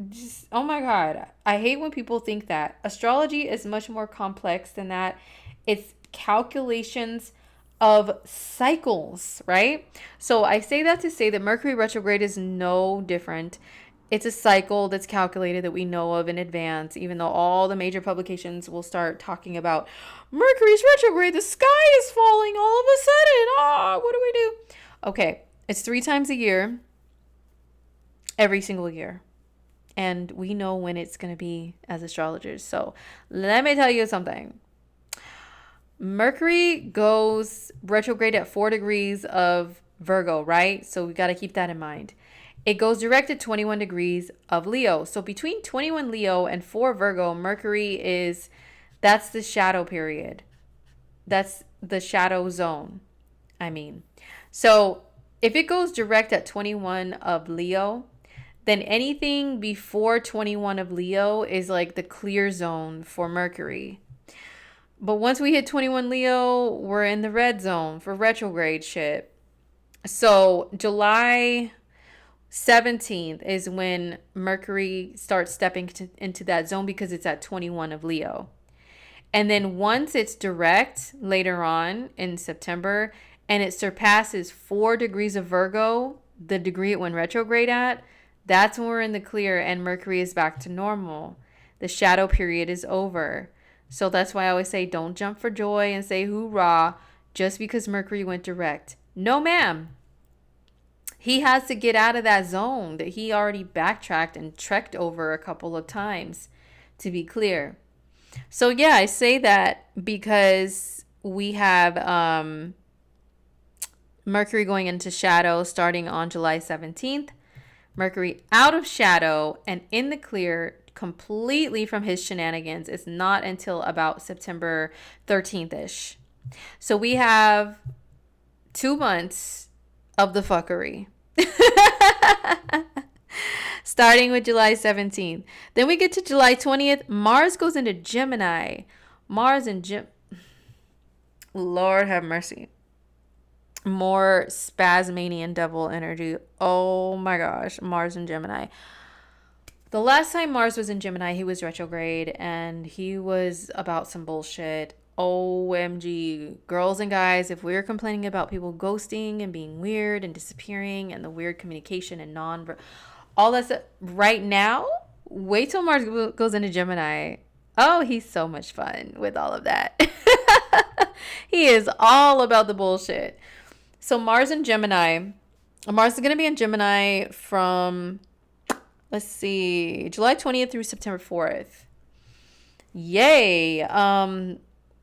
Just, oh my God. I hate when people think that. Astrology is much more complex than that. It's calculations of cycles, right? So I say that to say that Mercury retrograde is no different. It's a cycle that's calculated that we know of in advance, even though all the major publications will start talking about Mercury's retrograde, the sky is falling all of a sudden. What do we do? Okay, it's 3 times a year, every single year. And we know when it's going to be as astrologers. So let me tell you something. Mercury goes retrograde at 4 degrees of Virgo, right? So we got to keep that in mind. It goes direct at 21 degrees of Leo. So between 21 Leo and 4 Virgo, Mercury that's the shadow period. That's the shadow zone. So if it goes direct at 21 of Leo, then anything before 21 of Leo is like the clear zone for Mercury. But once we hit 21 Leo, we're in the red zone for retrograde shit. So July 17th is when Mercury starts stepping into that zone because it's at 21 of Leo. And then once it's direct later on in September and it surpasses 4 degrees of Virgo, the degree it went retrograde at, that's when we're in the clear and Mercury is back to normal. The shadow period is over. So that's why I always say don't jump for joy and say hoorah just because Mercury went direct. No, ma'am. He has to get out of that zone that he already backtracked and trekked over a couple of times, to be clear. So yeah, I say that because we have Mercury going into shadow starting on July 17th. Mercury out of shadow and in the clear completely from his shenanigans is not until about September 13th-ish. So we have 2 months of the fuckery. Starting with July 17th. Then we get to July 20th. Mars goes into Gemini. Mars and Lord have mercy. More Spasmanian devil energy. Oh my gosh. Mars and Gemini. The last time Mars was in Gemini, he was retrograde and he was about some bullshit. OMG. Girls and guys, if we're complaining about people ghosting and being weird and disappearing and the weird communication and all that stuff right now, wait till Mars goes into Gemini. Oh, he's so much fun with all of that. He is all about the bullshit. So Mars and Gemini. Mars is going to be in Gemini from, let's see, July 20th through September 4th. Yay.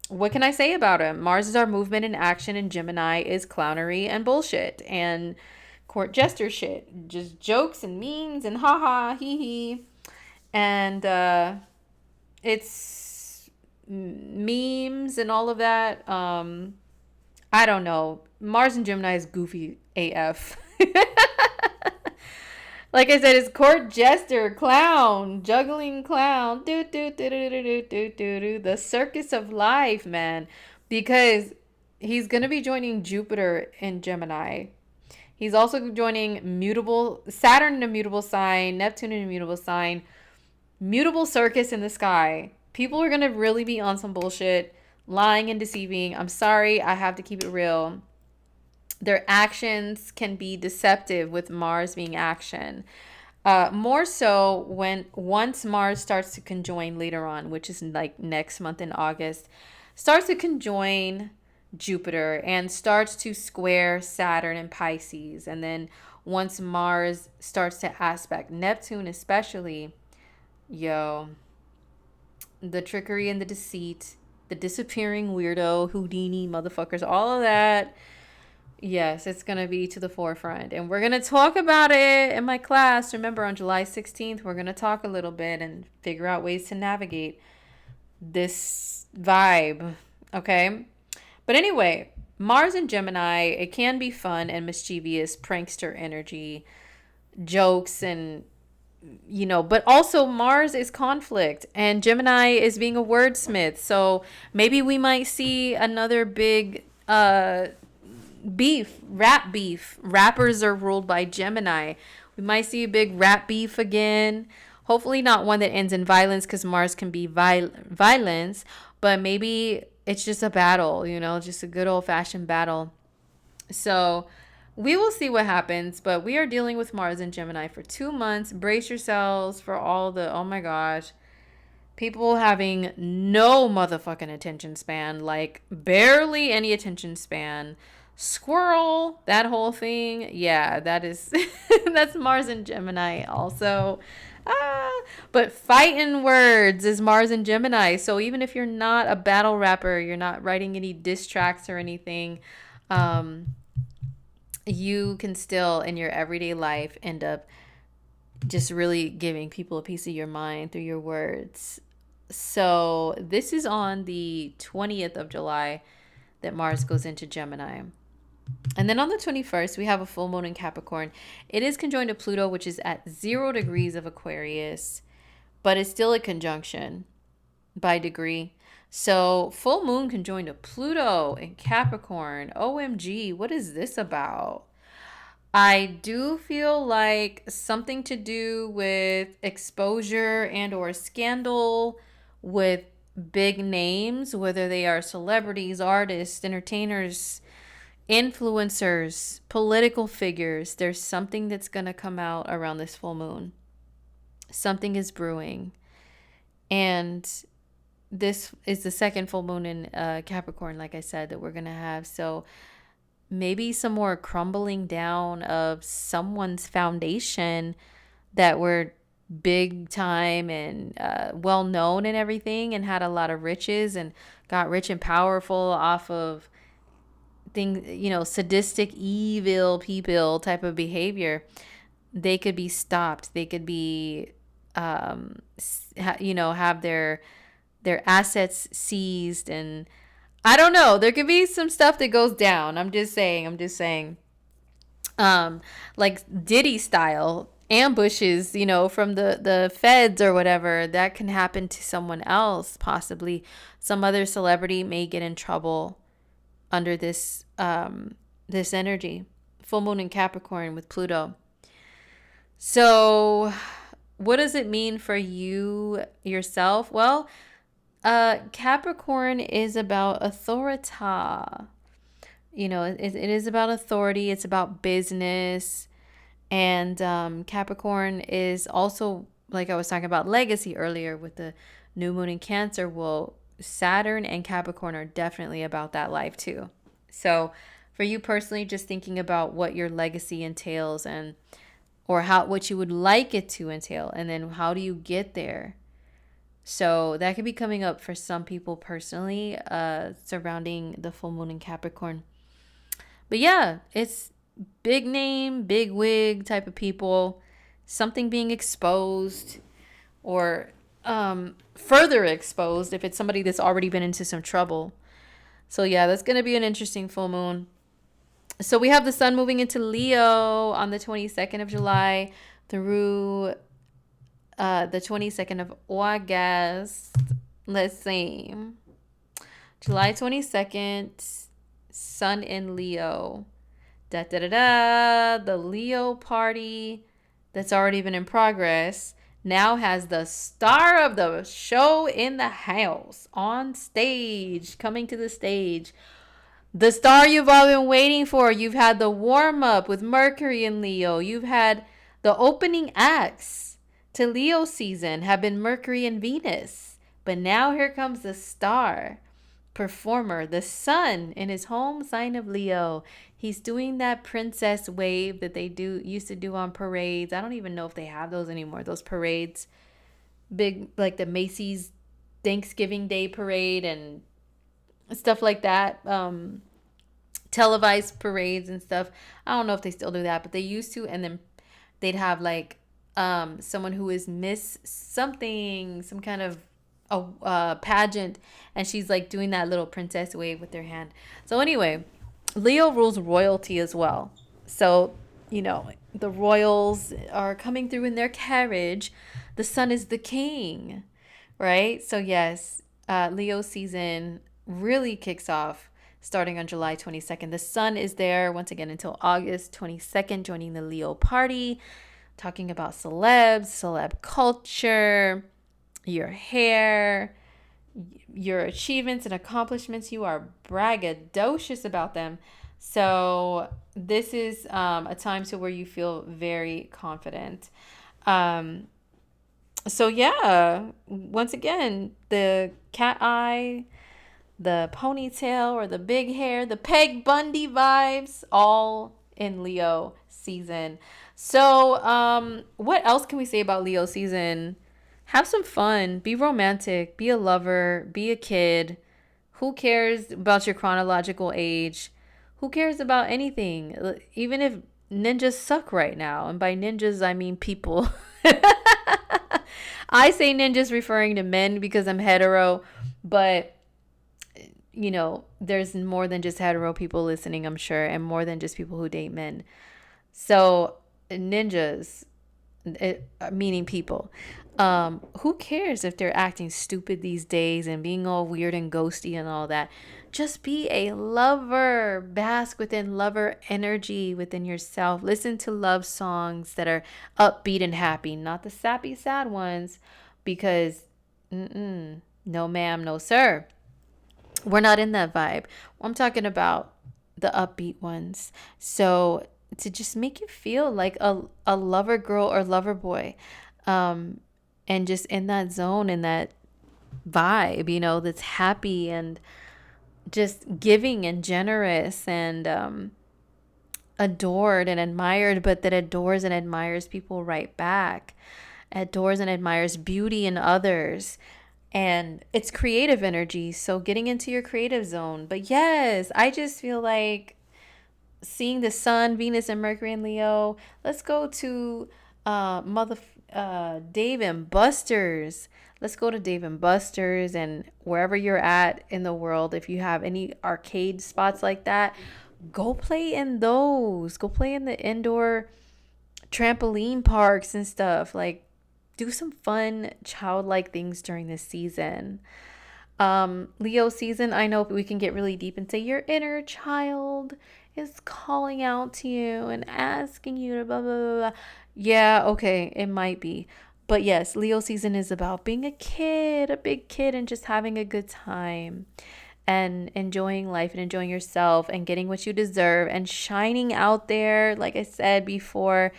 What can I say about him? Mars is our movement and action, and Gemini is clownery and bullshit and court jester shit. Just jokes and memes and haha, hee hee. And it's memes and all of that. I don't know. Mars and Gemini is goofy AF. Like I said, it's court jester, clown, juggling clown, the circus of life, man. Because he's going to be joining Jupiter in Gemini. He's also joining Saturn in a mutable sign, Neptune in a mutable sign, mutable circus in the sky. People are going to really be on some bullshit, lying and deceiving. I'm sorry, I have to keep it real. Their actions can be deceptive with Mars being action. More so once Mars starts to conjoin later on, which is like next month in August, starts to conjoin Jupiter and starts to square Saturn and Pisces. And then once Mars starts to aspect Neptune especially, the trickery and the deceit, the disappearing weirdo, Houdini motherfuckers, all of that. Yes, it's going to be to the forefront. And we're going to talk about it in my class. Remember, on July 16th, we're going to talk a little bit and figure out ways to navigate this vibe. Okay? But anyway, Mars and Gemini, it can be fun and mischievous, prankster energy, jokes and, but also Mars is conflict and Gemini is being a wordsmith. So maybe we might see another big, rap beef. Rappers are ruled by Gemini. We might see a big rap beef again. Hopefully not one that ends in violence, because Mars can be violence, but maybe it's just a battle, just a good old-fashioned battle. So we will see what happens, but we are dealing with Mars and Gemini for 2 months. Brace yourselves for all the, oh my gosh, people having no motherfucking attention span, like barely any attention span. Squirrel, that whole thing. Yeah, that is that's Mars and Gemini also. But fighting words is Mars and Gemini. So even if you're not a battle rapper, you're not writing any diss tracks or anything, you can still in your everyday life end up just really giving people a piece of your mind through your words. So this is on the 20th of July that Mars goes into Gemini. And then on the 21st, we have a full moon in Capricorn. It is conjoined to Pluto, which is at 0 degrees of Aquarius, but it's still a conjunction by degree. So full moon conjoined to Pluto in Capricorn. OMG, what is this about? I do feel like something to do with exposure and or scandal with big names, whether they are celebrities, artists, entertainers, influencers, political figures. There's something that's going to come out around this full moon. Something is brewing. And this is the second full moon in Capricorn, like I said, that we're going to have. So maybe some more crumbling down of someone's foundation that were big time and well known and everything and had a lot of riches and got rich and powerful off of things, sadistic, evil people type of behavior. They could be stopped. They could be have their assets seized. And I don't know, there could be some stuff that goes down. I'm just saying. Like Diddy style ambushes, from the feds or whatever, that can happen to someone else. Possibly some other celebrity may get in trouble under this energy. Full moon in Capricorn with Pluto. So what does it mean for you yourself? Well, Capricorn is about authority. It is about authority. It's about business. And Capricorn is also, like I was talking about legacy earlier with the new moon in Cancer. Well, Saturn and Capricorn are definitely about that life too. So for you personally, just thinking about what your legacy entails, or what you would like it to entail, and then how do you get there. So that could be coming up for some people personally, surrounding the full moon in Capricorn. But yeah, it's big name, big wig type of people, something being exposed, or further exposed if it's somebody that's already been into some trouble. So yeah, that's going to be an interesting full moon. So we have the sun moving into Leo on the 22nd of July through the 22nd of August. Let's see. July 22nd, sun in Leo. Da da da da. The Leo party that's already been in progress now has the star of the show in the house, on stage, coming to the stage. The star you've all been waiting for. You've had the warm-up with Mercury in Leo. You've had the opening acts to Leo season have been Mercury and Venus. But now here comes the star performer, the sun in his home sign of Leo. He's doing that princess wave that they used to do on parades. I don't even know if they have those anymore. Those parades, big, like the Macy's Thanksgiving Day parade and stuff like that. Televised parades and stuff. I don't know if they still do that, but they used to. And then they'd have like someone who is Miss something, some kind of a pageant, and she's like doing that little princess wave with her hand. So anyway, Leo rules royalty as well. So, the royals are coming through in their carriage. The sun is the king, right? So yes, Leo season really kicks off starting on July 22nd. The sun is there once again until August 22nd, joining the Leo party, talking about celebs, celeb culture, your hair, your achievements and accomplishments. You are braggadocious about them. So this is a time to where you feel very confident. So yeah, once again, the cat eye, the ponytail or the big hair, the Peg Bundy vibes, all in Leo season. So what else can we say about Leo season? Have some fun, be romantic, be a lover, be a kid. Who cares about your chronological age? Who cares about anything? Even if ninjas suck right now, and by ninjas I mean people. I say ninjas referring to men because I'm hetero, but there's more than just hetero people listening, I'm sure, and more than just people who date men. So ninjas, meaning people. Who cares if they're acting stupid these days and being all weird and ghosty and all that? Just be a lover. Bask within lover energy within yourself. Listen to love songs that are upbeat and happy, not the sappy, sad ones, because no ma'am, no sir. We're not in that vibe. I'm talking about the upbeat ones. So to just make you feel like a lover girl or lover boy, and just in that zone, in that vibe, that's happy and just giving and generous and adored and admired, but that adores and admires people right back, adores and admires beauty in others. And it's creative energy, so getting into your creative zone. But yes, I just feel like seeing the sun, Venus, and Mercury in Leo. Let's go to Dave and Buster's. Let's go to Dave and Buster's, and wherever you're at in the world, if you have any arcade spots like that, go play in those. Go play in the indoor trampoline parks and stuff. Like, do some fun childlike things during this season. Leo season, I know we can get really deep and say your inner child is calling out to you and asking you to blah blah blah, blah. Yeah, okay, it might be. But yes, Leo season is about being a kid, a big kid, and just having a good time and enjoying life and enjoying yourself and getting what you deserve and shining out there, like I said before,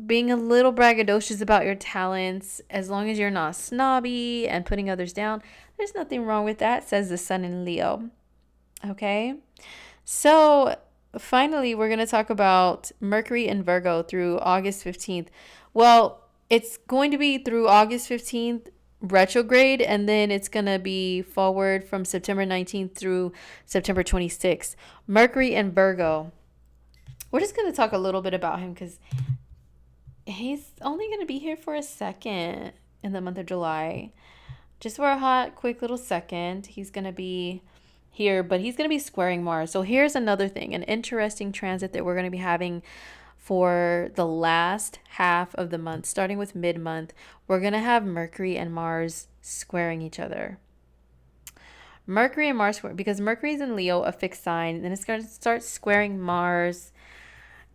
being a little braggadocious about your talents. As long as you're not snobby and putting others down, there's nothing wrong with that, says the sun in Leo. Okay, so finally we're going to talk about Mercury in Virgo through August 15th. Well, it's going to be through August 15th retrograde, and then it's going to be forward from September 19th through September 26th. Mercury in Virgo, we're just going to talk a little bit about him because he's only going to be here for a second in the month of July. Just for a hot, quick little second. He's going to be here, but he's going to be squaring Mars. So here's another thing, an interesting transit that we're going to be having for the last half of the month, starting with mid-month. We're going to have Mercury and Mars squaring each other. Mercury and Mars, because Mercury's in Leo, a fixed sign, then it's going to start squaring Mars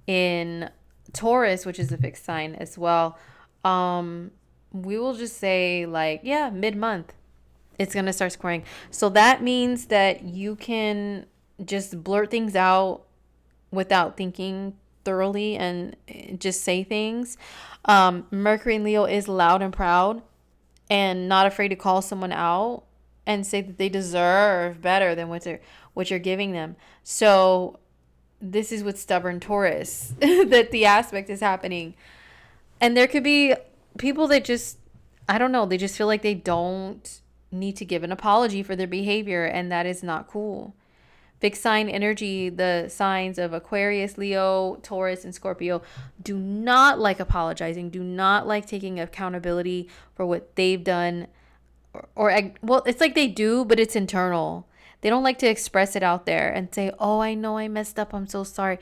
in Taurus, which is a fixed sign as well. We will just say like, yeah, mid-month it's going to start squaring. So that means that you can just blurt things out without thinking thoroughly and just say things. Mercury in Leo is loud and proud and not afraid to call someone out and say that they deserve better than what you're giving them. So this is with stubborn Taurus that the aspect is happening. And there could be people that just, I don't know, they just feel like they don't need to give an apology for their behavior, and that is not cool. Fixed sign energy, the signs of Aquarius, Leo, Taurus, and Scorpio do not like apologizing, do not like taking accountability for what they've done. Well, it's like they do, but it's internal. They don't like to express it out there and say, oh, I know I messed up, I'm so sorry.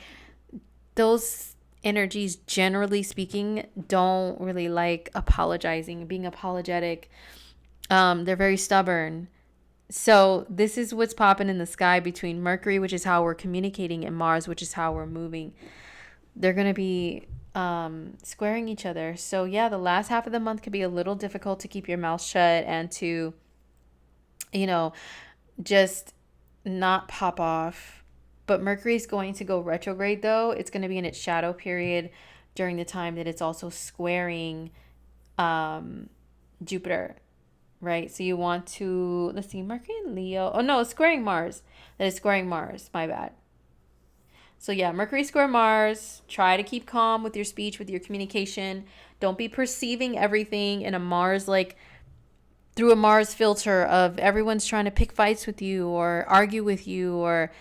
Those energies, generally speaking, don't really like apologizing, being apologetic. They're very stubborn. So this is what's popping in the sky between Mercury, which is how we're communicating, and Mars, which is how we're moving. They're going to be squaring each other. So yeah, the last half of the month could be a little difficult to keep your mouth shut and to, just not pop off. But Mercury is going to go retrograde, though. It's going to be in its shadow period during the time that it's also squaring Jupiter. Right, so you want to, let's see, Mercury and Leo. Oh no, it's squaring Mars. That is squaring Mars. My bad. So yeah, Mercury square Mars. Try to keep calm with your speech, with your communication. Don't be perceiving everything in a Mars, like through a Mars filter of everyone's trying to pick fights with you or argue with you or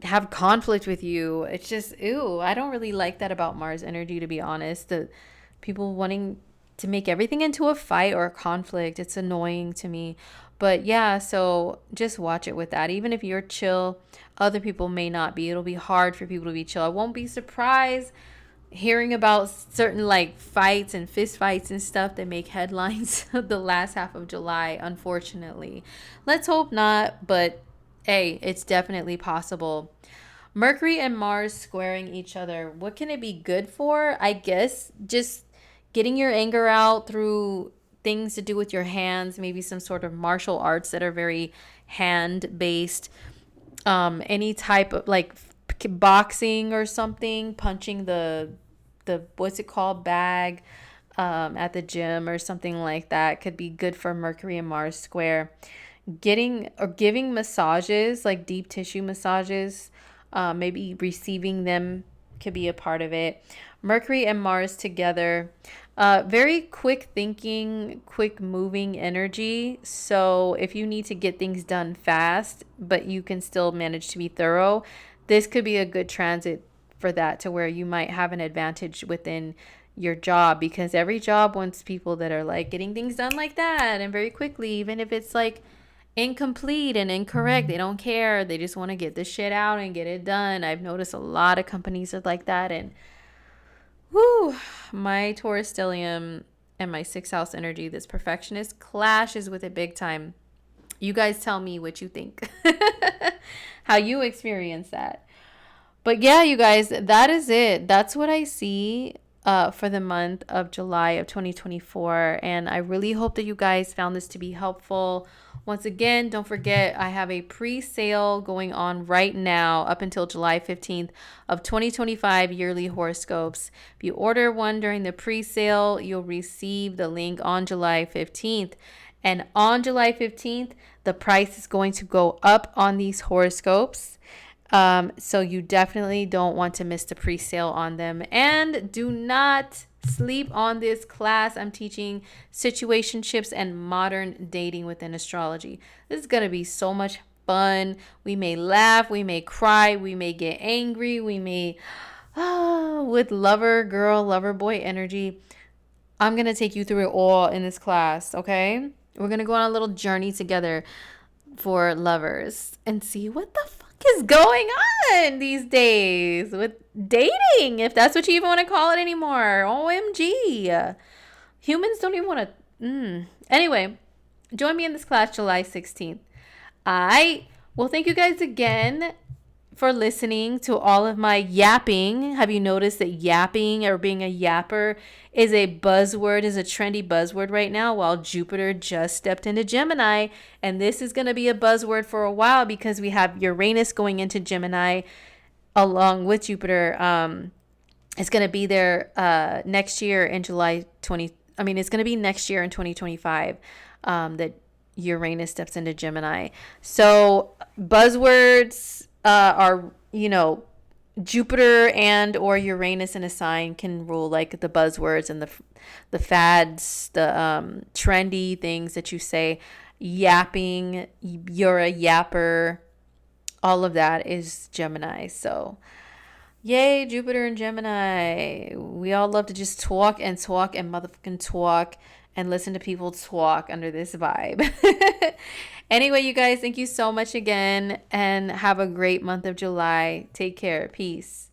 have conflict with you. It's just, ew, I don't really like that about Mars energy, to be honest. The people wanting to make everything into a fight or a conflict, it's annoying to me. But yeah, so just watch it with that. Even if you're chill, other people may not be. It'll be hard for people to be chill. I won't be surprised hearing about certain like fights and fist fights and stuff that make headlines the last half of July, unfortunately. Let's hope not, but hey, it's definitely possible. Mercury and Mars squaring each other. What can it be good for? I guess just getting your anger out through things to do with your hands, maybe some sort of martial arts that are very hand-based. Any type of like boxing or something, punching the what's it called, bag at the gym or something like that could be good for Mercury and Mars square. Getting or giving massages, like deep tissue massages, maybe receiving them could be a part of it. Mercury and Mars together, very quick thinking, quick moving energy. So if you need to get things done fast, but you can still manage to be thorough, this could be a good transit for that, to where you might have an advantage within your job, because every job wants people that are like getting things done like that and very quickly, even if it's like incomplete and incorrect. They don't care. They just want to get the shit out and get it done. I've noticed a lot of companies are like that. And whoo, my Taurus stellium and my sixth house energy, this perfectionist, clashes with it big time. You guys tell me what you think, how you experience that. But yeah, you guys, that is it. That's what I see for the month of July of 2024. And I really hope that you guys found this to be helpful. Once again, don't forget, I have a pre-sale going on right now up until July 15th of 2025 yearly horoscopes. If you order one during the pre-sale, you'll receive the link on July 15th. And on July 15th, the price is going to go up on these horoscopes. So you definitely don't want to miss the pre-sale on them. And do not sleep on this class. I'm teaching situationships and modern dating within astrology. This is going to be so much fun. We may laugh, we may cry, we may get angry, we may, with lover girl, lover boy energy. I'm going to take you through it all in this class, okay? We're going to go on a little journey together for lovers and see what the fuck is going on these days with dating, if that's what you even want to call it anymore. OMG. Humans don't even want to. Anyway, join me in this class July 16th. Well, thank you guys again for listening to all of my yapping. Have you noticed that yapping or being a yapper is a buzzword, is a trendy buzzword right now, while Jupiter just stepped into Gemini? And this is going to be a buzzword for a while because we have Uranus going into Gemini along with Jupiter. It's going to be there next year in it's going to be next year in 2025 that Uranus steps into Gemini. So buzzwords are, Jupiter and or Uranus in a sign can rule like the buzzwords and the fads, the trendy things that you say. Yapping, you're a yapper, all of that is Gemini. So yay, Jupiter and Gemini. We all love to just talk and motherfucking talk and listen to people talk under this vibe. Anyway, you guys, thank you so much again and have a great month of July. Take care. Peace.